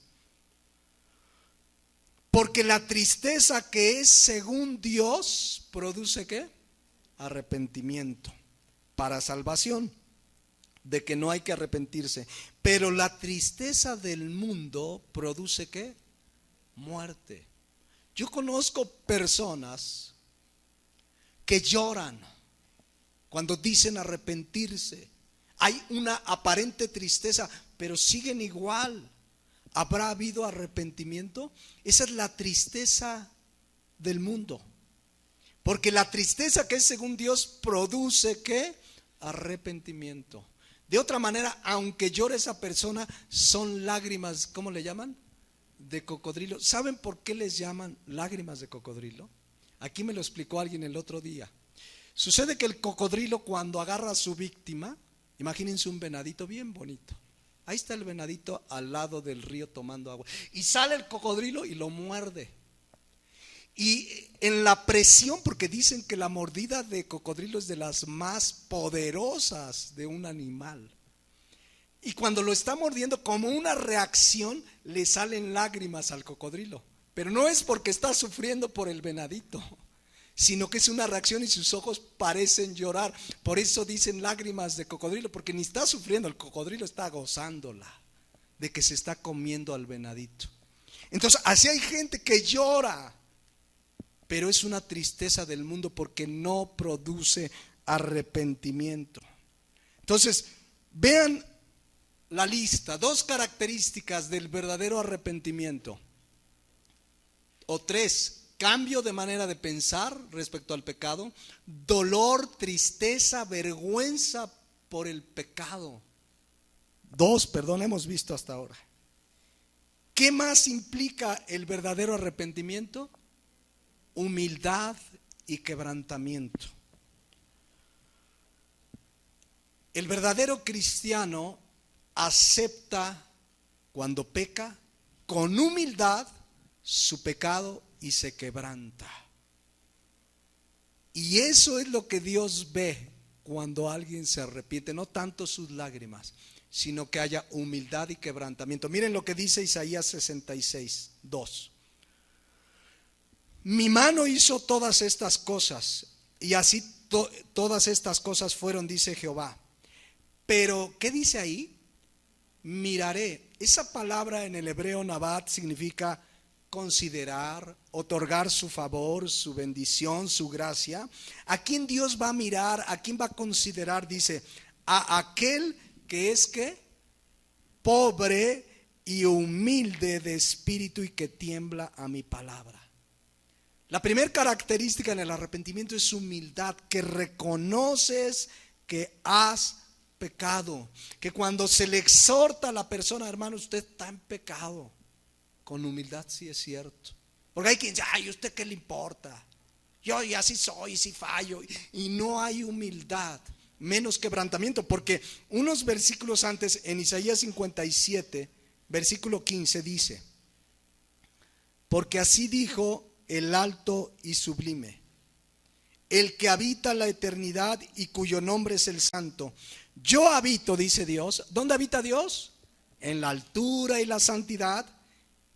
Porque la tristeza que es según Dios produce ¿qué? Arrepentimiento para salvación, de que no hay que arrepentirse. Pero la tristeza del mundo produce ¿qué? Muerte. Yo conozco personas que lloran cuando dicen arrepentirse. Hay una aparente tristeza, pero siguen igual. ¿Habrá habido arrepentimiento? Esa es la tristeza del mundo. Porque la tristeza que es según Dios produce ¿qué? Arrepentimiento. De otra manera, aunque llore esa persona, son lágrimas, ¿cómo le llaman? De cocodrilo. ¿Saben por qué les llaman lágrimas de cocodrilo? Aquí me lo explicó alguien el otro día. Sucede que el cocodrilo, cuando agarra a su víctima, imagínense un venadito bien bonito. Ahí está el venadito al lado del río tomando agua. Y sale el cocodrilo y lo muerde. Y en la presión, porque dicen que la mordida de cocodrilo es de las más poderosas de un animal. Y cuando lo está mordiendo, como una reacción, le salen lágrimas al cocodrilo. Pero no es porque está sufriendo por el venadito, sino que es una reacción y sus ojos parecen llorar. Por eso dicen lágrimas de cocodrilo, porque ni está sufriendo, el cocodrilo está gozándola de que se está comiendo al venadito. Entonces, así hay gente que llora, pero es una tristeza del mundo porque no produce arrepentimiento. Entonces, vean la lista, 2 características del verdadero arrepentimiento, o 3: cambio de manera de pensar respecto al pecado, dolor, tristeza, vergüenza por el pecado. 2, hemos visto hasta ahora. ¿Qué más implica el verdadero arrepentimiento? Humildad y quebrantamiento. El verdadero cristiano acepta cuando peca con humildad su pecado y se quebranta. Y eso es lo que Dios ve cuando alguien se arrepiente, no tanto sus lágrimas, sino que haya humildad y quebrantamiento. Miren lo que dice Isaías 66:2. Mi mano hizo todas estas cosas, y así todas estas cosas fueron, dice Jehová. Pero, ¿qué dice ahí? Miraré. Esa palabra en el hebreo nabat significa considerar, otorgar su favor, su bendición, su gracia. ¿A quién Dios va a mirar? ¿A quién va a considerar? Dice, a aquel que es ¿qué? Pobre y humilde de espíritu y que tiembla a mi palabra. La primera característica en el arrepentimiento es humildad, que reconoces que has pecado, que cuando se le exhorta a la persona, hermano, usted está en pecado. Con humildad, sí es cierto. Porque hay quien dice, ay, ¿usted qué le importa? Yo y así soy, si fallo. Y no hay humildad, menos quebrantamiento. Porque unos versículos antes, en Isaías 57, versículo 15, dice: porque así dijo el alto y sublime, el que habita la eternidad y cuyo nombre es el santo. Yo habito, dice Dios. ¿Dónde habita Dios? En la altura y la santidad.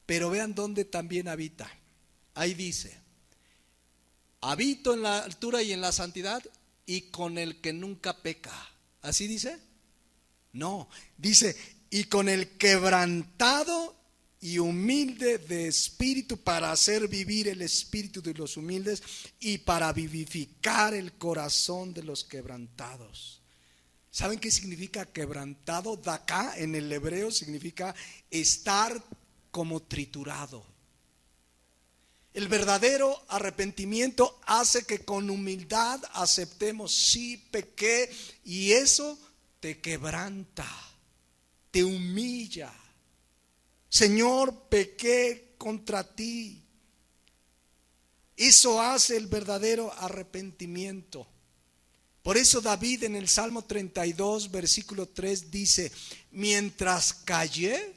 Pero vean dónde también habita. Ahí dice, habito en la altura y en la santidad y con el que nunca peca. ¿Así dice? No, dice, y con el quebrantado y humilde de espíritu, para hacer vivir el espíritu de los humildes y para vivificar el corazón de los quebrantados. ¿Saben qué significa quebrantado? Daká en el hebreo significa estar como triturado. El verdadero arrepentimiento hace que con humildad aceptemos, sí, pequé, y eso te quebranta, te humilla. Señor, pequé contra ti. Eso hace el verdadero arrepentimiento. Por eso David en el Salmo 32, versículo 3 dice, mientras callé,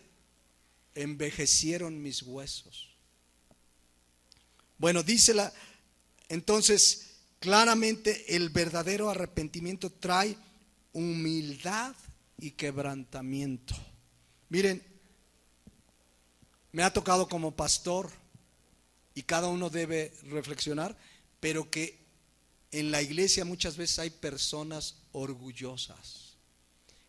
envejecieron mis huesos. Bueno, entonces Claramente el verdadero arrepentimiento trae humildad y quebrantamiento. Miren, me ha tocado como pastor, y cada uno debe reflexionar, pero que en la iglesia muchas veces hay personas orgullosas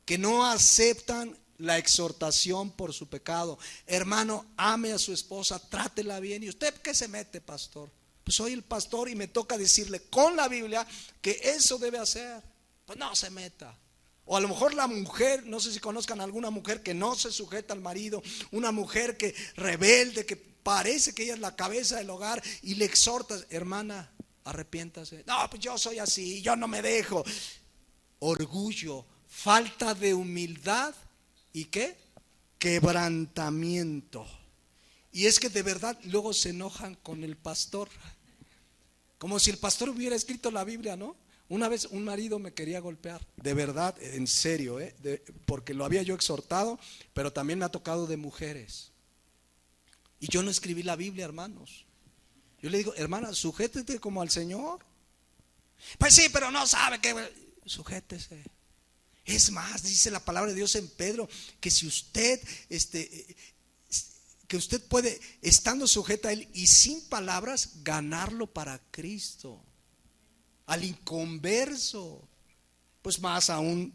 que no aceptan la exhortación por su pecado. Hermano, ame a su esposa, trátela bien. ¿Y usted qué se mete, pastor? Pues soy el pastor y me toca decirle con la Biblia que eso debe hacer. Pues no se meta. O a lo mejor la mujer, no sé si conozcan alguna mujer que no se sujeta al marido, una mujer que rebelde, que parece que ella es la cabeza del hogar y le exhortas, hermana, arrepiéntase. No, pues yo soy así, yo no me dejo. Orgullo, falta de humildad y ¿qué? Quebrantamiento. Y es que de verdad luego se enojan con el pastor, como si el pastor hubiera escrito la Biblia, ¿no? Una vez un marido me quería golpear, de verdad, en serio, porque lo había yo exhortado, pero también me ha tocado de mujeres. Y yo no escribí la Biblia, hermanos. Yo le digo, hermana, sujétete como al Señor. Pues sí, pero no sabe que... Sujétese. Es más, dice la palabra de Dios en Pedro, que si usted, que usted puede, estando sujeta a Él y sin palabras, ganarlo para Cristo. Al inconverso, pues más a un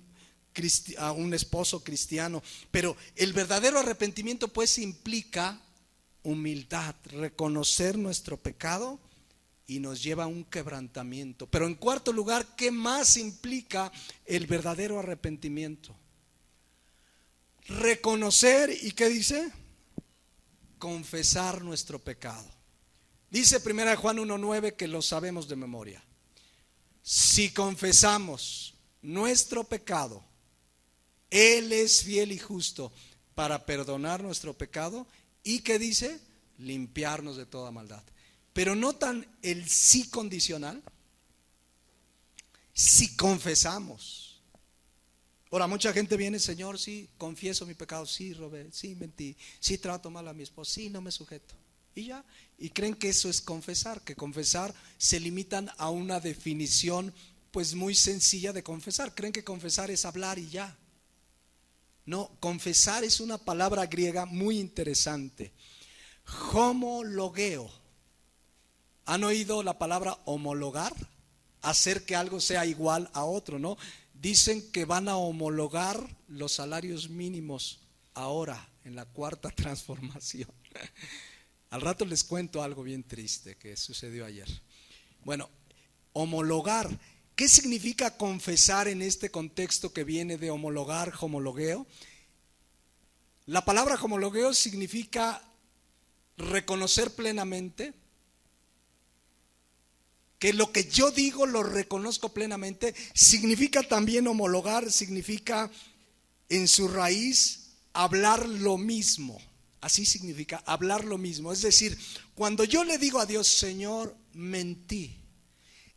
esposo cristiano. Pero el verdadero arrepentimiento pues implica humildad, reconocer nuestro pecado y nos lleva a un quebrantamiento. Pero en cuarto lugar, ¿qué más implica el verdadero arrepentimiento? Reconocer, ¿y qué dice? Confesar nuestro pecado. Dice 1 Juan 1:9 que lo sabemos de memoria. Si confesamos nuestro pecado, Él es fiel y justo para perdonar nuestro pecado y, ¿qué dice? Limpiarnos de toda maldad. Pero notan el sí condicional. Si confesamos. Ahora mucha gente viene, Señor, sí, confieso mi pecado, sí, robé, sí, mentí, sí, trato mal a mi esposo, sí, no me sujeto. Y ya, y creen que eso es confesar, que confesar se limitan a una definición pues muy sencilla de confesar. Creen que confesar es hablar y ya. No, confesar es una palabra griega muy interesante. Homologeo. ¿Han oído la palabra homologar? Hacer que algo sea igual a otro, ¿no? Dicen que van a homologar los salarios mínimos ahora en la cuarta transformación. Al rato les cuento algo bien triste que sucedió ayer. Bueno, homologar. ¿Qué significa confesar en este contexto que viene de homologar, homologueo? La palabra homologueo significa reconocer plenamente, que lo que yo digo lo reconozco plenamente. Significa también homologar, significa en su raíz hablar lo mismo. Así significa hablar lo mismo. Es decir, cuando yo le digo a Dios, Señor, mentí,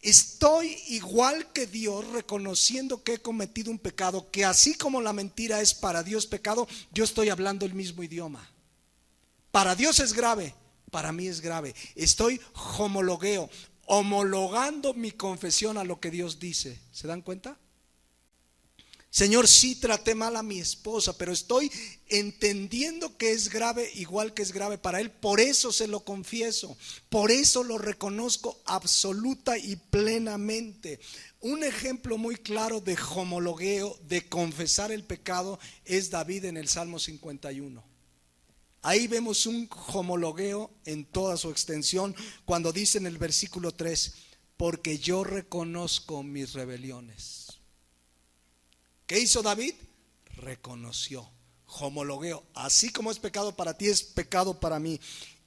estoy igual que Dios reconociendo que he cometido un pecado, que así como la mentira es para Dios pecado, yo estoy hablando el mismo idioma. Para Dios es grave, para mí es grave. Estoy homologando mi confesión a lo que Dios dice. ¿Se dan cuenta? Señor, sí traté mal a mi esposa, pero estoy entendiendo que es grave igual que es grave para él. Por eso se lo confieso, por eso lo reconozco absoluta y plenamente. Un ejemplo muy claro de homologueo, de confesar el pecado, es David en el Salmo 51. Ahí vemos un homologueo en toda su extensión cuando dice en el versículo 3, porque yo reconozco mis rebeliones. ¿Qué hizo David? Reconoció, homologueo. Así como es pecado para ti, es pecado para mí.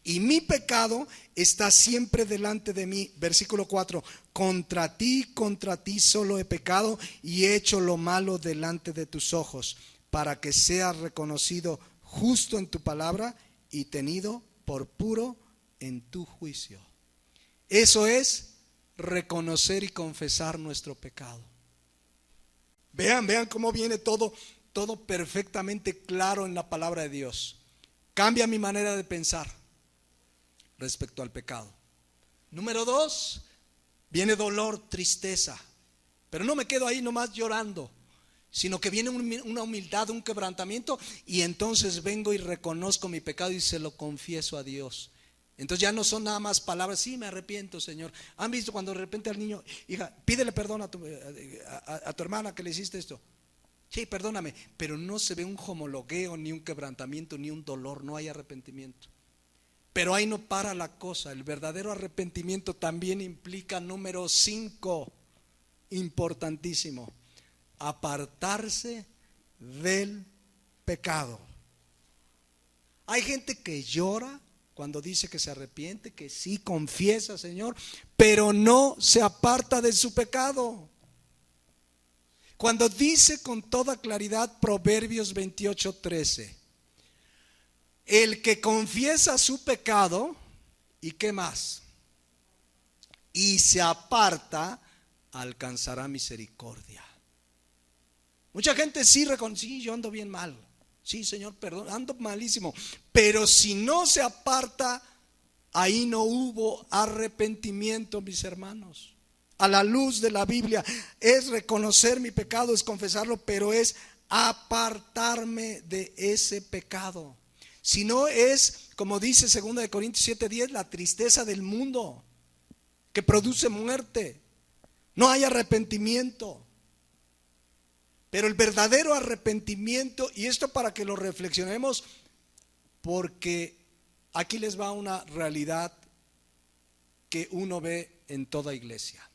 Y mi pecado está siempre delante de mí. Versículo 4, contra ti solo he pecado y he hecho lo malo delante de tus ojos, para que seas reconocido justo en tu palabra y tenido por puro en tu juicio. Eso es reconocer y confesar nuestro pecado. Vean cómo viene todo perfectamente claro en la palabra de Dios. Cambia mi manera de pensar respecto al pecado. Número 2, viene dolor, tristeza, pero no me quedo ahí nomás llorando, sino que viene una humildad, un quebrantamiento, y entonces vengo y reconozco mi pecado y se lo confieso a Dios. Entonces ya no son nada más palabras, sí, me arrepiento, Señor. ¿Han visto cuando de repente al niño, hija, pídele perdón a tu hermana que le hiciste esto? Sí, perdóname, pero no se ve un homologueo, ni un quebrantamiento, ni un dolor, no hay arrepentimiento. Pero ahí no para la cosa. El verdadero arrepentimiento también implica, número 5, importantísimo: apartarse del pecado. Hay gente que llora cuando dice que se arrepiente, que sí confiesa, Señor, pero no se aparta de su pecado. Cuando dice con toda claridad Proverbios 28:13, el que confiesa su pecado, ¿y qué más? Y se aparta, alcanzará misericordia. Mucha gente sí reconoce, sí, yo ando bien mal, sí, Señor, perdón, ando malísimo, pero si no se aparta, ahí no hubo arrepentimiento, mis hermanos. A la luz de la Biblia, es reconocer mi pecado, es confesarlo, pero es apartarme de ese pecado. Si no es, como dice 2 Corintios 7:10, la tristeza del mundo que produce muerte. No hay arrepentimiento. Pero el verdadero arrepentimiento, y esto para que lo reflexionemos, porque aquí les va una realidad que uno ve en toda iglesia.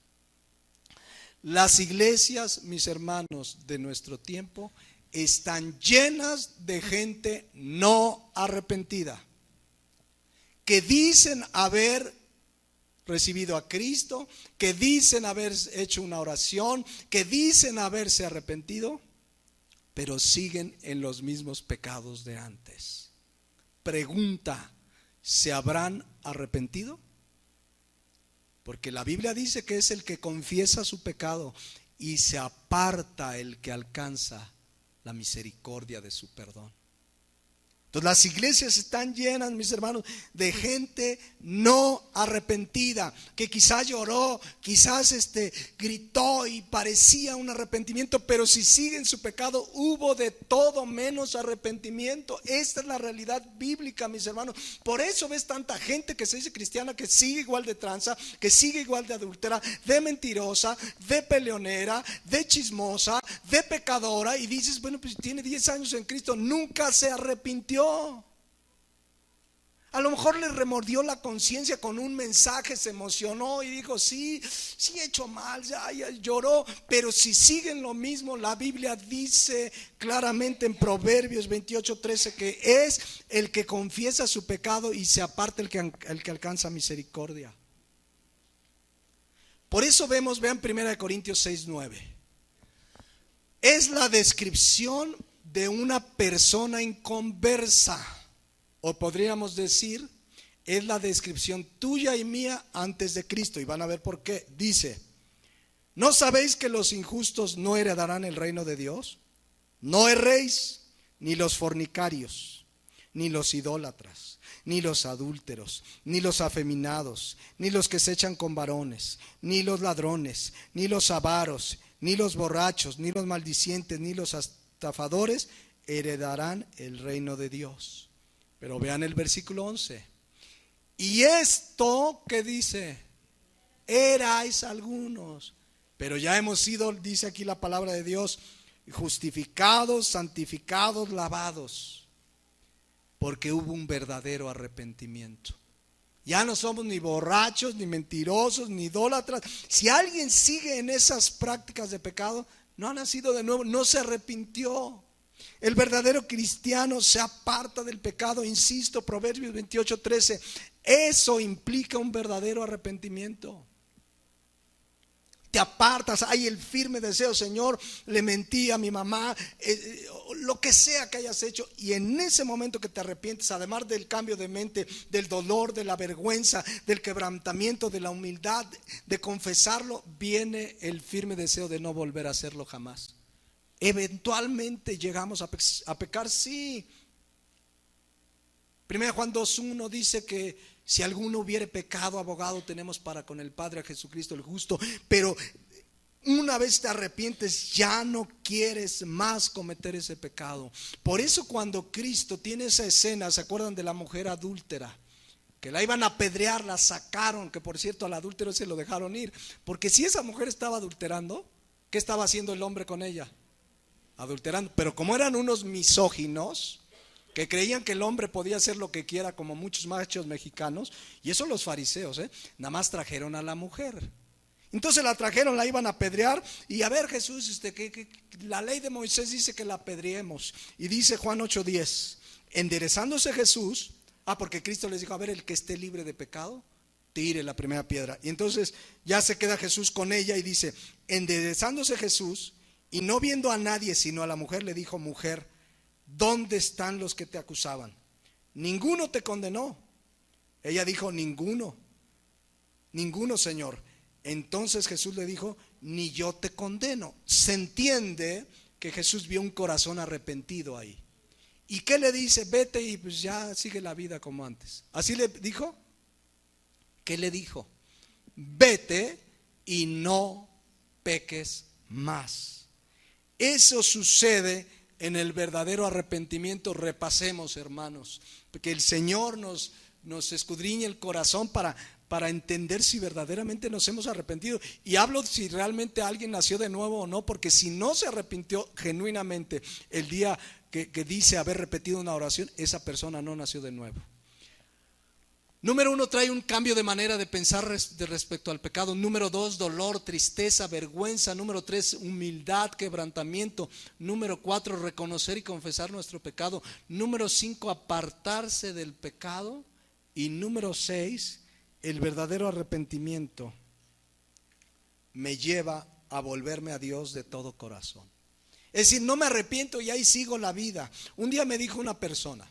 Las iglesias, mis hermanos, de nuestro tiempo están llenas de gente no arrepentida, que dicen haber recibido a Cristo, que dicen haber hecho una oración, que dicen haberse arrepentido, pero siguen en los mismos pecados de antes. Pregunta: ¿se habrán arrepentido? Porque la Biblia dice que es el que confiesa su pecado y se aparta el que alcanza la misericordia de su perdón. Entonces las iglesias están llenas, mis hermanos, de gente no arrepentida, que quizás lloró, quizás gritó y parecía un arrepentimiento, pero si sigue en su pecado, hubo de todo menos arrepentimiento. Esta es la realidad bíblica, mis hermanos. Por eso ves tanta gente que se dice cristiana, que sigue igual de tranza, que sigue igual de adúltera, de mentirosa, de peleonera, de chismosa, de pecadora, y dices, bueno, pues tiene 10 años en Cristo, nunca se arrepintió. A lo mejor le remordió la conciencia con un mensaje, se emocionó y dijo, sí he hecho mal, ya lloró. Pero si siguen lo mismo, la Biblia dice claramente en Proverbios 28:13 que es el que confiesa su pecado y se aparta el que alcanza misericordia. Por eso vean 1 Corintios 6:9. Es la descripción de una persona inconversa, o podríamos decir, es la descripción tuya y mía antes de Cristo, y van a ver por qué. Dice: ¿no sabéis que los injustos no heredarán el reino de Dios? No erréis, ni los fornicarios, ni los idólatras, ni los adúlteros, ni los afeminados, ni los que se echan con varones, ni los ladrones, ni los avaros, ni los borrachos, ni los maldicientes, ni los estafadores heredarán el reino de Dios. Pero vean el versículo 11. Y esto que dice, erais algunos, pero ya hemos sido, dice aquí la palabra de Dios, justificados, santificados, lavados, porque hubo un verdadero arrepentimiento. Ya no somos ni borrachos, ni mentirosos, ni idólatras. Si alguien sigue en esas prácticas de pecado, no ha nacido de nuevo, no se arrepintió. El verdadero cristiano se aparta del pecado, insisto, Proverbios 28:13. Eso implica un verdadero arrepentimiento. Te apartas, hay el firme deseo, Señor, le mentí a mi mamá, lo que sea que hayas hecho, y en ese momento que te arrepientes, además del cambio de mente, del dolor, de la vergüenza, del quebrantamiento, de la humildad, de confesarlo, viene el firme deseo de no volver a hacerlo jamás. Eventualmente llegamos a pecar, sí. 1 Juan 2:1 dice que Si alguno hubiere pecado, abogado tenemos para con el Padre, a Jesucristo el justo. Pero una vez te arrepientes, ya no quieres más cometer ese pecado. Por eso cuando Cristo tiene esa escena, ¿se acuerdan de la mujer adúltera? Que la iban a apedrear, la sacaron, que por cierto al adúltero se lo dejaron ir. Porque si esa mujer estaba adulterando, ¿qué estaba haciendo el hombre con ella? Adulterando. Pero como eran unos misóginos, que creían que el hombre podía hacer lo que quiera, como muchos machos mexicanos, y eso los fariseos, nada más trajeron a la mujer. Entonces la trajeron, la iban a apedrear, y a ver, Jesús, que la ley de Moisés dice que la apedreemos. Y dice Juan 8:10, enderezándose Jesús, porque Cristo les dijo, a ver, el que esté libre de pecado, tire la primera piedra. Y entonces ya se queda Jesús con ella y dice, enderezándose Jesús, y no viendo a nadie sino a la mujer, le dijo, mujer, ¿dónde están los que te acusaban? Ninguno te condenó. Ella dijo, ninguno, Señor. Entonces Jesús le dijo, ni yo te condeno. Se entiende que Jesús vio un corazón arrepentido ahí. ¿Y qué le dice? Vete y pues ya sigue la vida como antes. ¿Así le dijo? ¿Qué le dijo? Vete y no peques más. Eso sucede en el verdadero arrepentimiento. Repasemos, hermanos, porque el Señor nos escudriña el corazón para entender si verdaderamente nos hemos arrepentido. Y hablo si realmente alguien nació de nuevo o no, porque si no se arrepintió genuinamente el día que dice haber repetido una oración, esa persona no nació de nuevo. Número 1, trae un cambio de manera de pensar respecto al pecado. Número 2, dolor, tristeza, vergüenza. Número 3, humildad, quebrantamiento. Número 4, reconocer y confesar nuestro pecado. Número 5, apartarse del pecado. Y número 6, el verdadero arrepentimiento me lleva a volverme a Dios de todo corazón. Es decir, no me arrepiento y ahí sigo la vida. Un día me dijo una persona,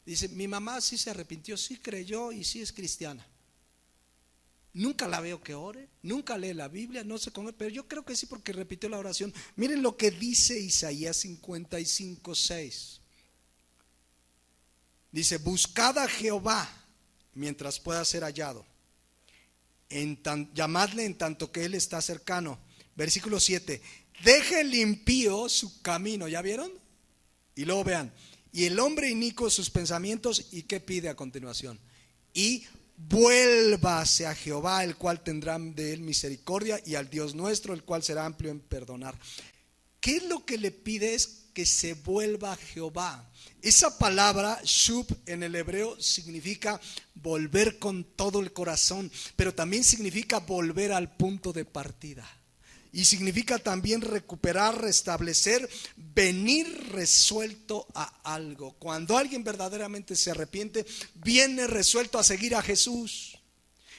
dice, mi mamá sí se arrepintió, sí creyó y sí es cristiana. Nunca la veo que ore, nunca lee la Biblia, no sé cómo, pero yo creo que sí porque repitió la oración. Miren lo que dice Isaías 55:6. Dice, buscad a Jehová mientras pueda ser hallado, llamadle en tanto que Él está cercano. Versículo 7, deje el impío su camino, ¿ya vieron? Y luego vean, y el hombre inicuo sus pensamientos, ¿y qué pide a continuación? Y vuélvase a Jehová, el cual tendrá de él misericordia, y al Dios nuestro, el cual será amplio en perdonar. ¿Qué es lo que le pide? Es que se vuelva a Jehová. Esa palabra shub en el hebreo significa volver con todo el corazón, pero también significa volver al punto de partida. Y significa también recuperar, restablecer, venir resuelto a algo. Cuando alguien verdaderamente se arrepiente, viene resuelto a seguir a Jesús.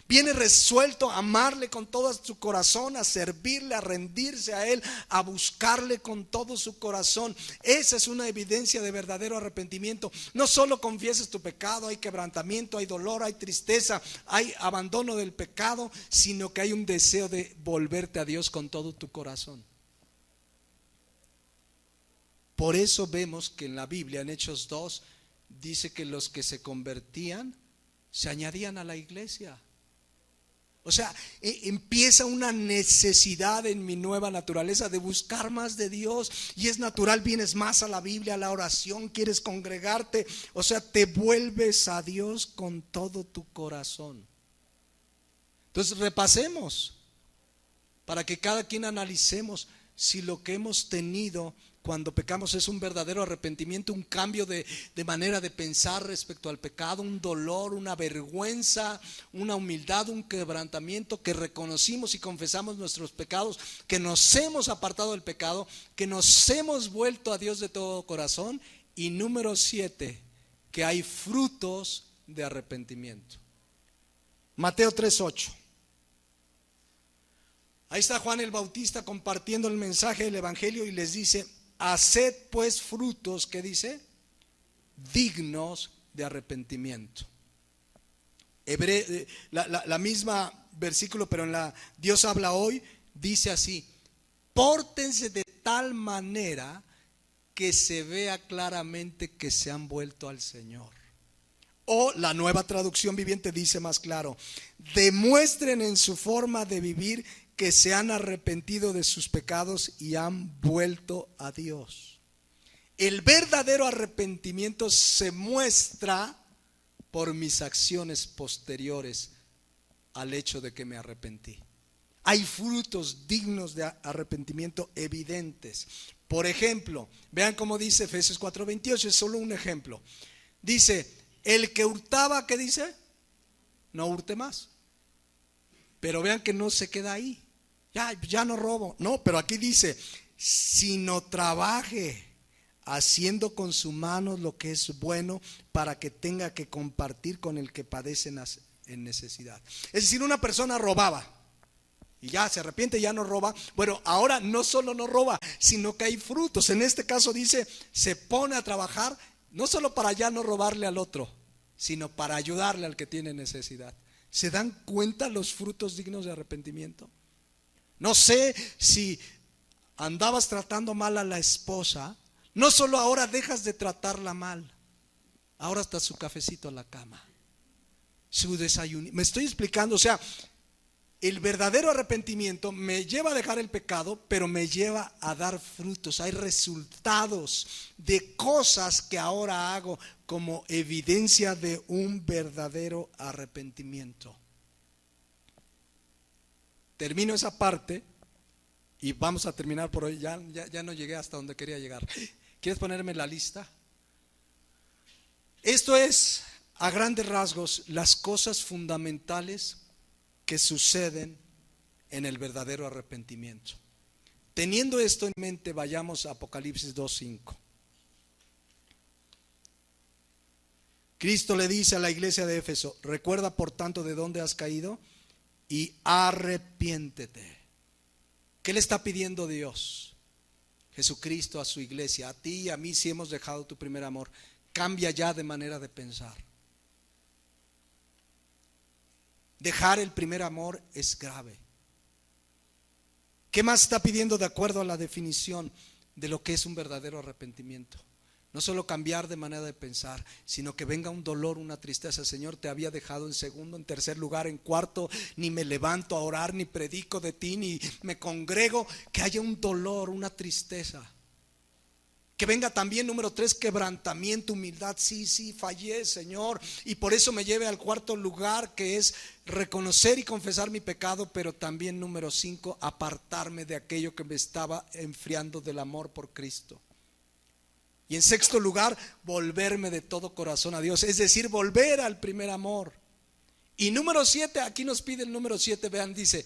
Viene resuelto a amarle con todo su corazón, a servirle, a rendirse a Él, a buscarle con todo su corazón. Esa es una evidencia de verdadero arrepentimiento. No solo confieses tu pecado, hay quebrantamiento, hay dolor, hay tristeza, hay abandono del pecado, sino que hay un deseo de volverte a Dios con todo tu corazón. Por eso vemos que en la Biblia, en Hechos 2, dice que los que se convertían se añadían a la iglesia. O sea, empieza una necesidad en mi nueva naturaleza de buscar más de Dios. Y es natural, vienes más a la Biblia, a la oración, quieres congregarte. O sea, te vuelves a Dios con todo tu corazón. Entonces repasemos, para que cada quien analicemos si lo que hemos tenido cuando pecamos es un verdadero arrepentimiento, un cambio de manera de pensar respecto al pecado, un dolor, una vergüenza, una humildad, un quebrantamiento, que reconocimos y confesamos nuestros pecados, que nos hemos apartado del pecado, que nos hemos vuelto a Dios de todo corazón. Y número 7, que hay frutos de arrepentimiento. Mateo 3:8. Ahí está Juan el Bautista compartiendo el mensaje del Evangelio y les dice: haced pues frutos, ¿qué dice? Dignos de arrepentimiento. La misma versículo, pero en la Dios habla hoy, dice así: pórtense de tal manera que se vea claramente que se han vuelto al Señor. O la Nueva Traducción Viviente dice más claro: demuestren en su forma de vivir que se han arrepentido de sus pecados y han vuelto a Dios. El verdadero arrepentimiento se muestra por mis acciones posteriores al hecho de que me arrepentí. Hay frutos dignos de arrepentimiento evidentes. Por ejemplo, vean cómo dice Efesios 4:28, es solo un ejemplo. Dice: el que hurtaba, ¿qué dice? No hurte más. Pero vean que no se queda ahí. Ya no robo. No, pero aquí dice: sino trabaje haciendo con su mano lo que es bueno, para que tenga que compartir con el que padece en necesidad. Es decir, una persona robaba y ya se arrepiente, ya no roba. Bueno, ahora no solo no roba, sino que hay frutos. En este caso dice: se pone a trabajar, no solo para ya no robarle al otro, sino para ayudarle al que tiene necesidad. ¿Se dan cuenta los frutos dignos de arrepentimiento? No sé si andabas tratando mal a la esposa, no solo ahora dejas de tratarla mal, ahora hasta su cafecito a la cama, su desayuno. Me estoy explicando, o sea, el verdadero arrepentimiento me lleva a dejar el pecado, pero me lleva a dar frutos. Hay resultados de cosas que ahora hago como evidencia de un verdadero arrepentimiento. Termino esa parte y vamos a terminar por hoy. Ya no llegué hasta donde quería llegar. ¿Quieres ponerme la lista? Esto es, a grandes rasgos, las cosas fundamentales que suceden en el verdadero arrepentimiento. Teniendo esto en mente, vayamos a Apocalipsis 2:5. Cristo le dice a la iglesia de Éfeso: recuerda por tanto de dónde has caído y arrepiéntete. ¿Qué le está pidiendo Dios? Jesucristo a su iglesia, a ti y a mí, si hemos dejado tu primer amor, cambia ya de manera de pensar. Dejar el primer amor es grave. ¿Qué más está pidiendo de acuerdo a la definición de lo que es un verdadero arrepentimiento? No solo cambiar de manera de pensar, sino que venga un dolor, una tristeza. Señor, te había dejado en segundo, en tercer lugar, en cuarto, ni me levanto a orar, ni predico de ti, ni me congrego. Que haya un dolor, una tristeza. Que venga también, número 3, quebrantamiento, humildad. Sí, fallé, Señor, y por eso me lleve al cuarto lugar, que es reconocer y confesar mi pecado. Pero también, número 5, apartarme de aquello que me estaba enfriando del amor por Cristo. Y en sexto lugar, volverme de todo corazón a Dios, es decir, volver al primer amor. Y número 7, aquí nos pide el número 7, vean, dice,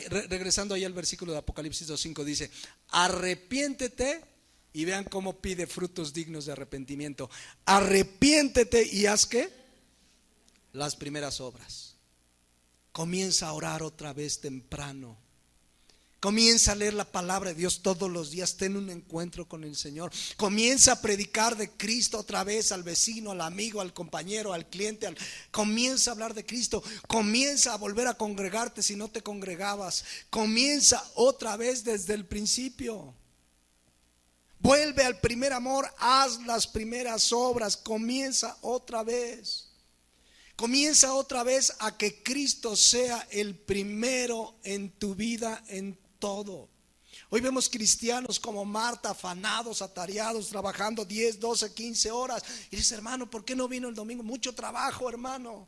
regresando ahí al versículo de Apocalipsis 2:5, dice: arrepiéntete. Y vean cómo pide frutos dignos de arrepentimiento. Arrepiéntete y haz ¿qué? Las primeras obras. Comienza a orar otra vez temprano. Comienza a leer la palabra de Dios todos los días. Ten un encuentro con el Señor. Comienza a predicar de Cristo otra vez al vecino, al amigo, al compañero, al cliente. Comienza a hablar de Cristo. Comienza a volver a congregarte si no te congregabas. Comienza otra vez desde el principio. Vuelve al primer amor. Haz las primeras obras. Comienza otra vez. Comienza otra vez a que Cristo sea el primero en tu vida, en todo. Hoy vemos cristianos como Marta, afanados, atareados, trabajando 10, 12, 15 horas. Y dices: hermano, ¿por qué no vino el domingo? Mucho trabajo, hermano.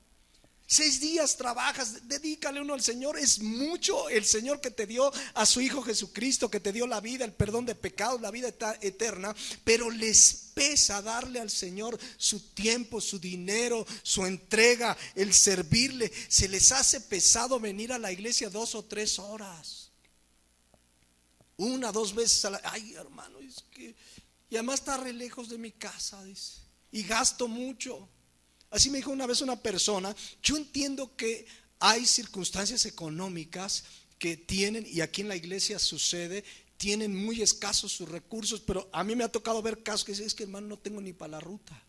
6 días trabajas, dedícale uno al Señor. Es mucho el Señor que te dio a su Hijo Jesucristo, que te dio la vida, el perdón de pecados, la vida eterna. Pero les pesa darle al Señor su tiempo, su dinero, su entrega, el servirle. Se les hace pesado venir a la iglesia 2 o 3 horas. 1, 2 veces a la... Ay, hermano, es que... Y además está re lejos de mi casa, dice, y gasto mucho. Así me dijo una vez una persona: yo entiendo que hay circunstancias económicas que tienen, y aquí en la iglesia sucede, tienen muy escasos sus recursos, pero a mí me ha tocado ver casos que dicen: es que, hermano, no tengo ni para la ruta.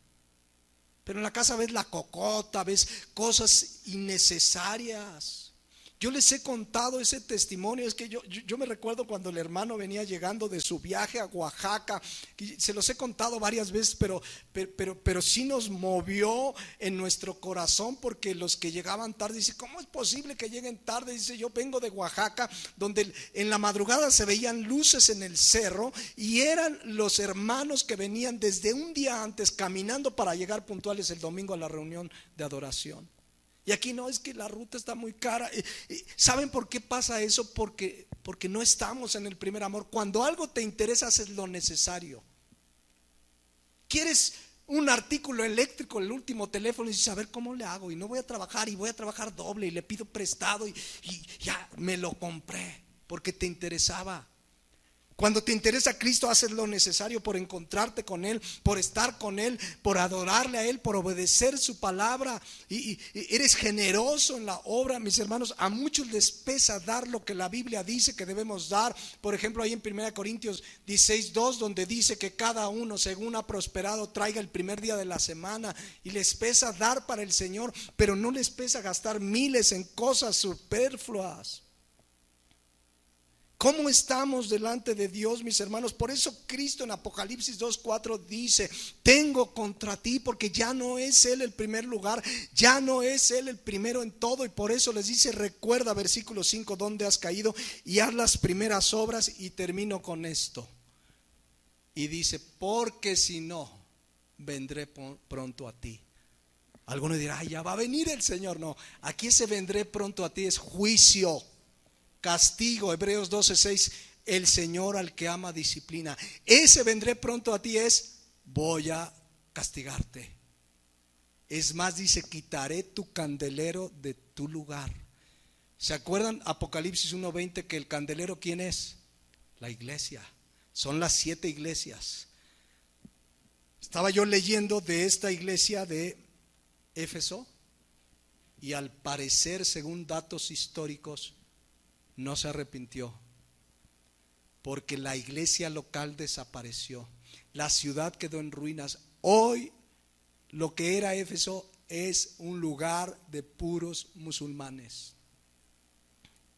Pero en la casa ves la cocota, ves cosas innecesarias. Yo les he contado ese testimonio. Es que yo me recuerdo cuando el hermano venía llegando de su viaje a Oaxaca. Se los he contado varias veces, pero sí nos movió en nuestro corazón, porque los que llegaban tarde, dice, ¿cómo es posible que lleguen tarde? Dice, yo vengo de Oaxaca, donde en la madrugada se veían luces en el cerro, y eran los hermanos que venían desde un día antes caminando para llegar puntuales el domingo a la reunión de adoración. Y aquí no, es que la ruta está muy cara. ¿Saben por qué pasa eso? Porque no estamos en el primer amor. Cuando algo te interesa, haces lo necesario. ¿Quieres un artículo eléctrico, el último teléfono? Y dices, a ver cómo le hago, y no voy a trabajar, y voy a trabajar doble, y le pido prestado, y ya me lo compré porque te interesaba. Cuando te interesa Cristo, haces lo necesario por encontrarte con Él, por estar con Él, por adorarle a Él, por obedecer su palabra, y eres generoso en la obra. Mis hermanos, a muchos les pesa dar lo que la Biblia dice que debemos dar. Por ejemplo, ahí en 1 Corintios 16:2, donde dice que cada uno, según ha prosperado, traiga el primer día de la semana. Y les pesa dar para el Señor, pero no les pesa gastar miles en cosas superfluas. ¿Cómo estamos delante de Dios, mis hermanos? Por eso Cristo en Apocalipsis 2:4 dice, tengo contra ti, porque ya no es Él el primer lugar, ya no es Él el primero en todo. Y por eso les dice, recuerda, versículo 5, dónde has caído, y haz las primeras obras. Y termino con esto. Y dice, porque si no, vendré pronto a ti. Alguno dirá, ya va a venir el Señor. No, aquí ese vendré pronto a ti es juicio, castigo. Hebreos 12:6, el Señor al que ama disciplina. Ese vendré pronto a ti es, voy a castigarte. Es más, dice, quitaré tu candelero de tu lugar. ¿Se acuerdan Apocalipsis 1:20 que el candelero quién es? La iglesia. Son las 7 iglesias. Estaba yo leyendo de esta iglesia de Éfeso, y al parecer, según datos históricos, no se arrepintió, porque la iglesia local desapareció, la ciudad quedó en ruinas. Hoy lo que era Éfeso es un lugar de puros musulmanes.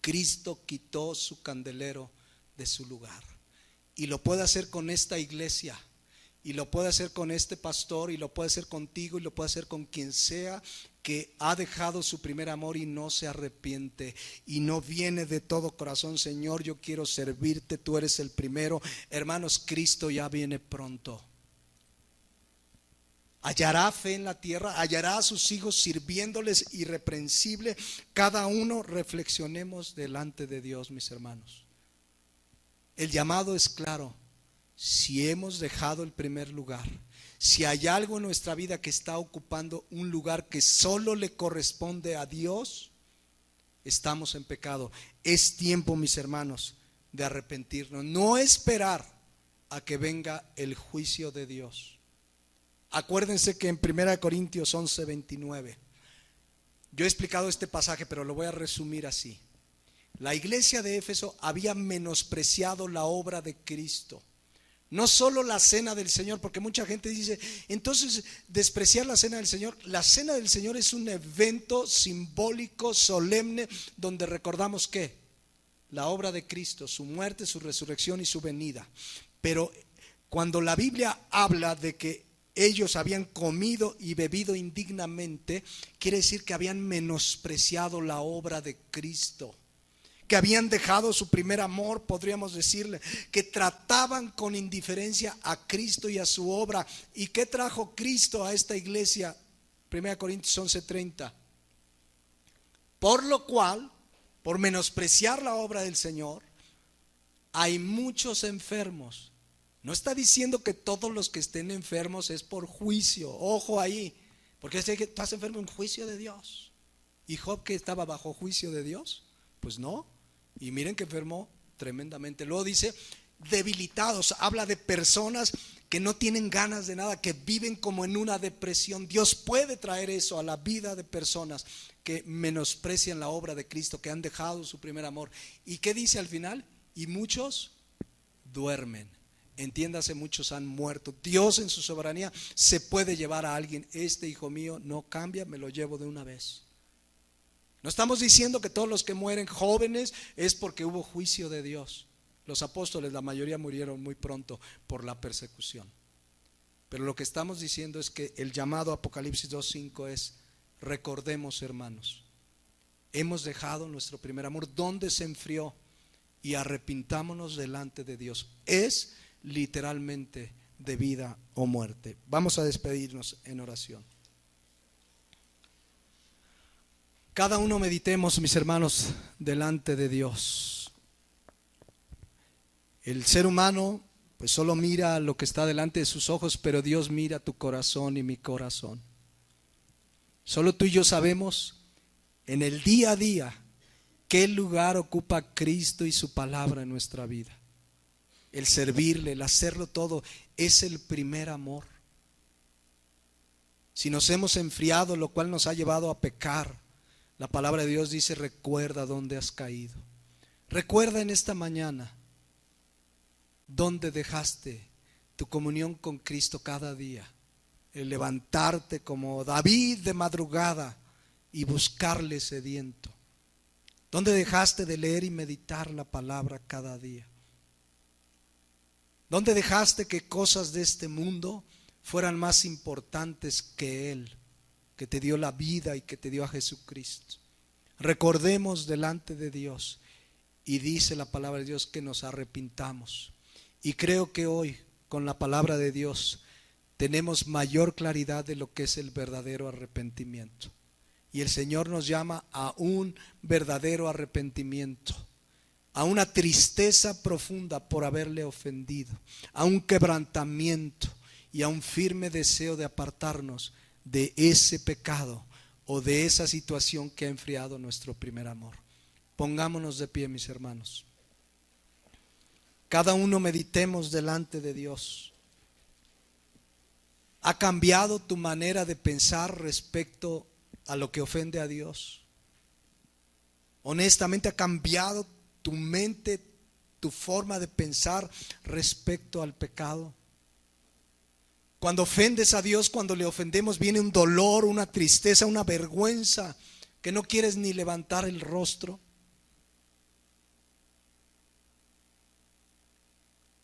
Cristo quitó su candelero de su lugar, y lo puede hacer con esta iglesia, y lo puede hacer con este pastor, y lo puede hacer contigo, y lo puede hacer con quien sea que ha dejado su primer amor y no se arrepiente, y no viene de todo corazón, Señor, yo quiero servirte, tú eres el primero. Hermanos, Cristo ya viene pronto. Hallará fe en la tierra, hallará a sus hijos sirviéndoles irreprensible. Cada uno reflexionemos delante de Dios, mis hermanos. El llamado es claro. Si hemos dejado el primer lugar, si hay algo en nuestra vida que está ocupando un lugar que solo le corresponde a Dios, estamos en pecado. Es tiempo, mis hermanos, de arrepentirnos, no esperar a que venga el juicio de Dios. Acuérdense que en 1 Corintios 11:29, yo he explicado este pasaje, pero lo voy a resumir así. La iglesia de Éfeso había menospreciado la obra de Cristo. No solo la cena del Señor, porque mucha gente dice, entonces despreciar la cena del Señor. La cena del Señor es un evento simbólico, solemne, donde recordamos ¿qué? La obra de Cristo, su muerte, su resurrección y su venida. Pero cuando la Biblia habla de que ellos habían comido y bebido indignamente, quiere decir que habían menospreciado la obra de Cristo, que habían dejado su primer amor, podríamos decirle, que trataban con indiferencia a Cristo y a su obra. ¿Y qué trajo Cristo a esta iglesia? 1 Corintios 11:30. Por lo cual, por menospreciar la obra del Señor, hay muchos enfermos. No está diciendo que todos los que estén enfermos es por juicio. Ojo ahí, porque si estás enfermo en juicio de Dios. ¿Y Job que estaba bajo juicio de Dios? Pues no. Y miren que enfermó tremendamente. Luego dice debilitados, habla de personas que no tienen ganas de nada, que viven como en una depresión. Dios puede traer eso a la vida de personas que menosprecian la obra de Cristo, que han dejado su primer amor. ¿Y qué dice al final? Y muchos duermen. Entiéndase, muchos han muerto. Dios en su soberanía se puede llevar a alguien. Este hijo mío no cambia, me lo llevo de una vez. No estamos diciendo que todos los que mueren jóvenes es porque hubo juicio de Dios. Los apóstoles, la mayoría murieron muy pronto por la persecución. Pero lo que estamos diciendo es que el llamado Apocalipsis 2:5 es: recordemos, hermanos, hemos dejado nuestro primer amor. ¿Dónde se enfrió? Y arrepintámonos delante de Dios. Es literalmente de vida o muerte. Vamos a despedirnos en oración. Cada uno meditemos, mis hermanos, delante de Dios. El ser humano pues solo mira lo que está delante de sus ojos, pero Dios mira tu corazón y mi corazón. Solo tú y yo sabemos en el día a día qué lugar ocupa Cristo y su palabra en nuestra vida. El servirle, el hacerlo todo, es el primer amor. Si nos hemos enfriado, lo cual nos ha llevado a pecar, la palabra de Dios dice: recuerda dónde has caído. Recuerda en esta mañana dónde dejaste tu comunión con Cristo cada día. El levantarte como David de madrugada y buscarle sediento. ¿Dónde dejaste de leer y meditar la palabra cada día? ¿Dónde dejaste que cosas de este mundo fueran más importantes que Él, que te dio la vida y que te dio a Jesucristo? Recordemos delante de Dios, y dice la palabra de Dios que nos arrepintamos. Y creo que hoy, con la palabra de Dios, tenemos mayor claridad de lo que es el verdadero arrepentimiento. Y el Señor nos llama a un verdadero arrepentimiento, a una tristeza profunda por haberle ofendido, a un quebrantamiento y a un firme deseo de apartarnos de ese pecado o de esa situación que ha enfriado nuestro primer amor. Pongámonos de pie, mis hermanos. Cada uno meditemos delante de Dios. ¿Ha cambiado tu manera de pensar respecto a lo que ofende a Dios? Honestamente, ¿ha cambiado tu mente, tu forma de pensar respecto al pecado? Cuando ofendes a Dios, cuando le ofendemos, viene un dolor, una tristeza, una vergüenza que no quieres ni levantar el rostro.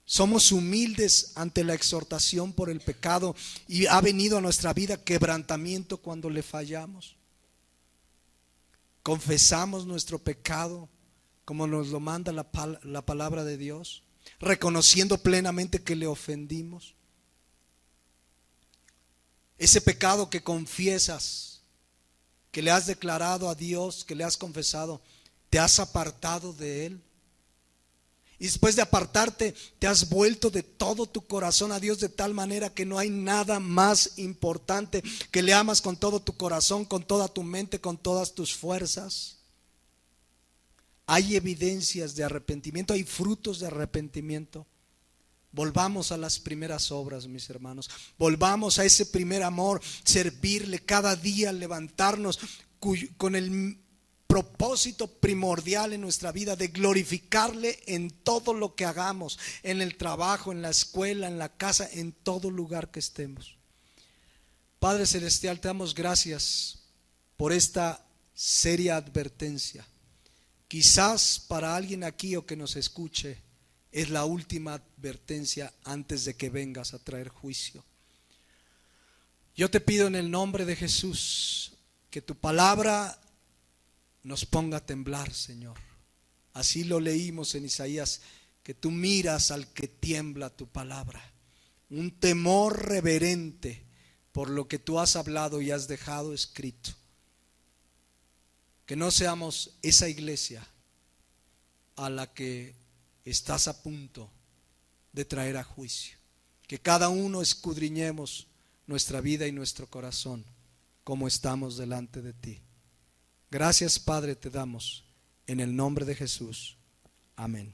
Somos humildes ante la exhortación por el pecado y ha venido a nuestra vida quebrantamiento cuando le fallamos. Confesamos nuestro pecado como nos lo manda la palabra de Dios, reconociendo plenamente que le ofendimos. Ese pecado que confiesas, que le has declarado a Dios, que le has confesado, ¿te has apartado de Él? Y después de apartarte, te has vuelto de todo tu corazón a Dios de tal manera que no hay nada más importante, que le amas con todo tu corazón, con toda tu mente, con todas tus fuerzas. Hay evidencias de arrepentimiento, hay frutos de arrepentimiento. Volvamos a las primeras obras, mis hermanos. Volvamos a ese primer amor, servirle cada día, levantarnos con el propósito primordial en nuestra vida de glorificarle en todo lo que hagamos, en el trabajo, en la escuela, en la casa, en todo lugar que estemos. Padre Celestial, te damos gracias por esta seria advertencia. Quizás para alguien aquí o que nos escuche es la última advertencia antes de que vengas a traer juicio. Yo te pido en el nombre de Jesús que tu palabra nos ponga a temblar, Señor. Así lo leímos en Isaías, que tú miras al que tiembla tu palabra. Un temor reverente por lo que tú has hablado y has dejado escrito. Que no seamos esa iglesia a la que estás a punto de traer a juicio. Que cada uno escudriñemos nuestra vida y nuestro corazón como estamos delante de ti. Gracias, Padre, te damos en el nombre de Jesús. Amén.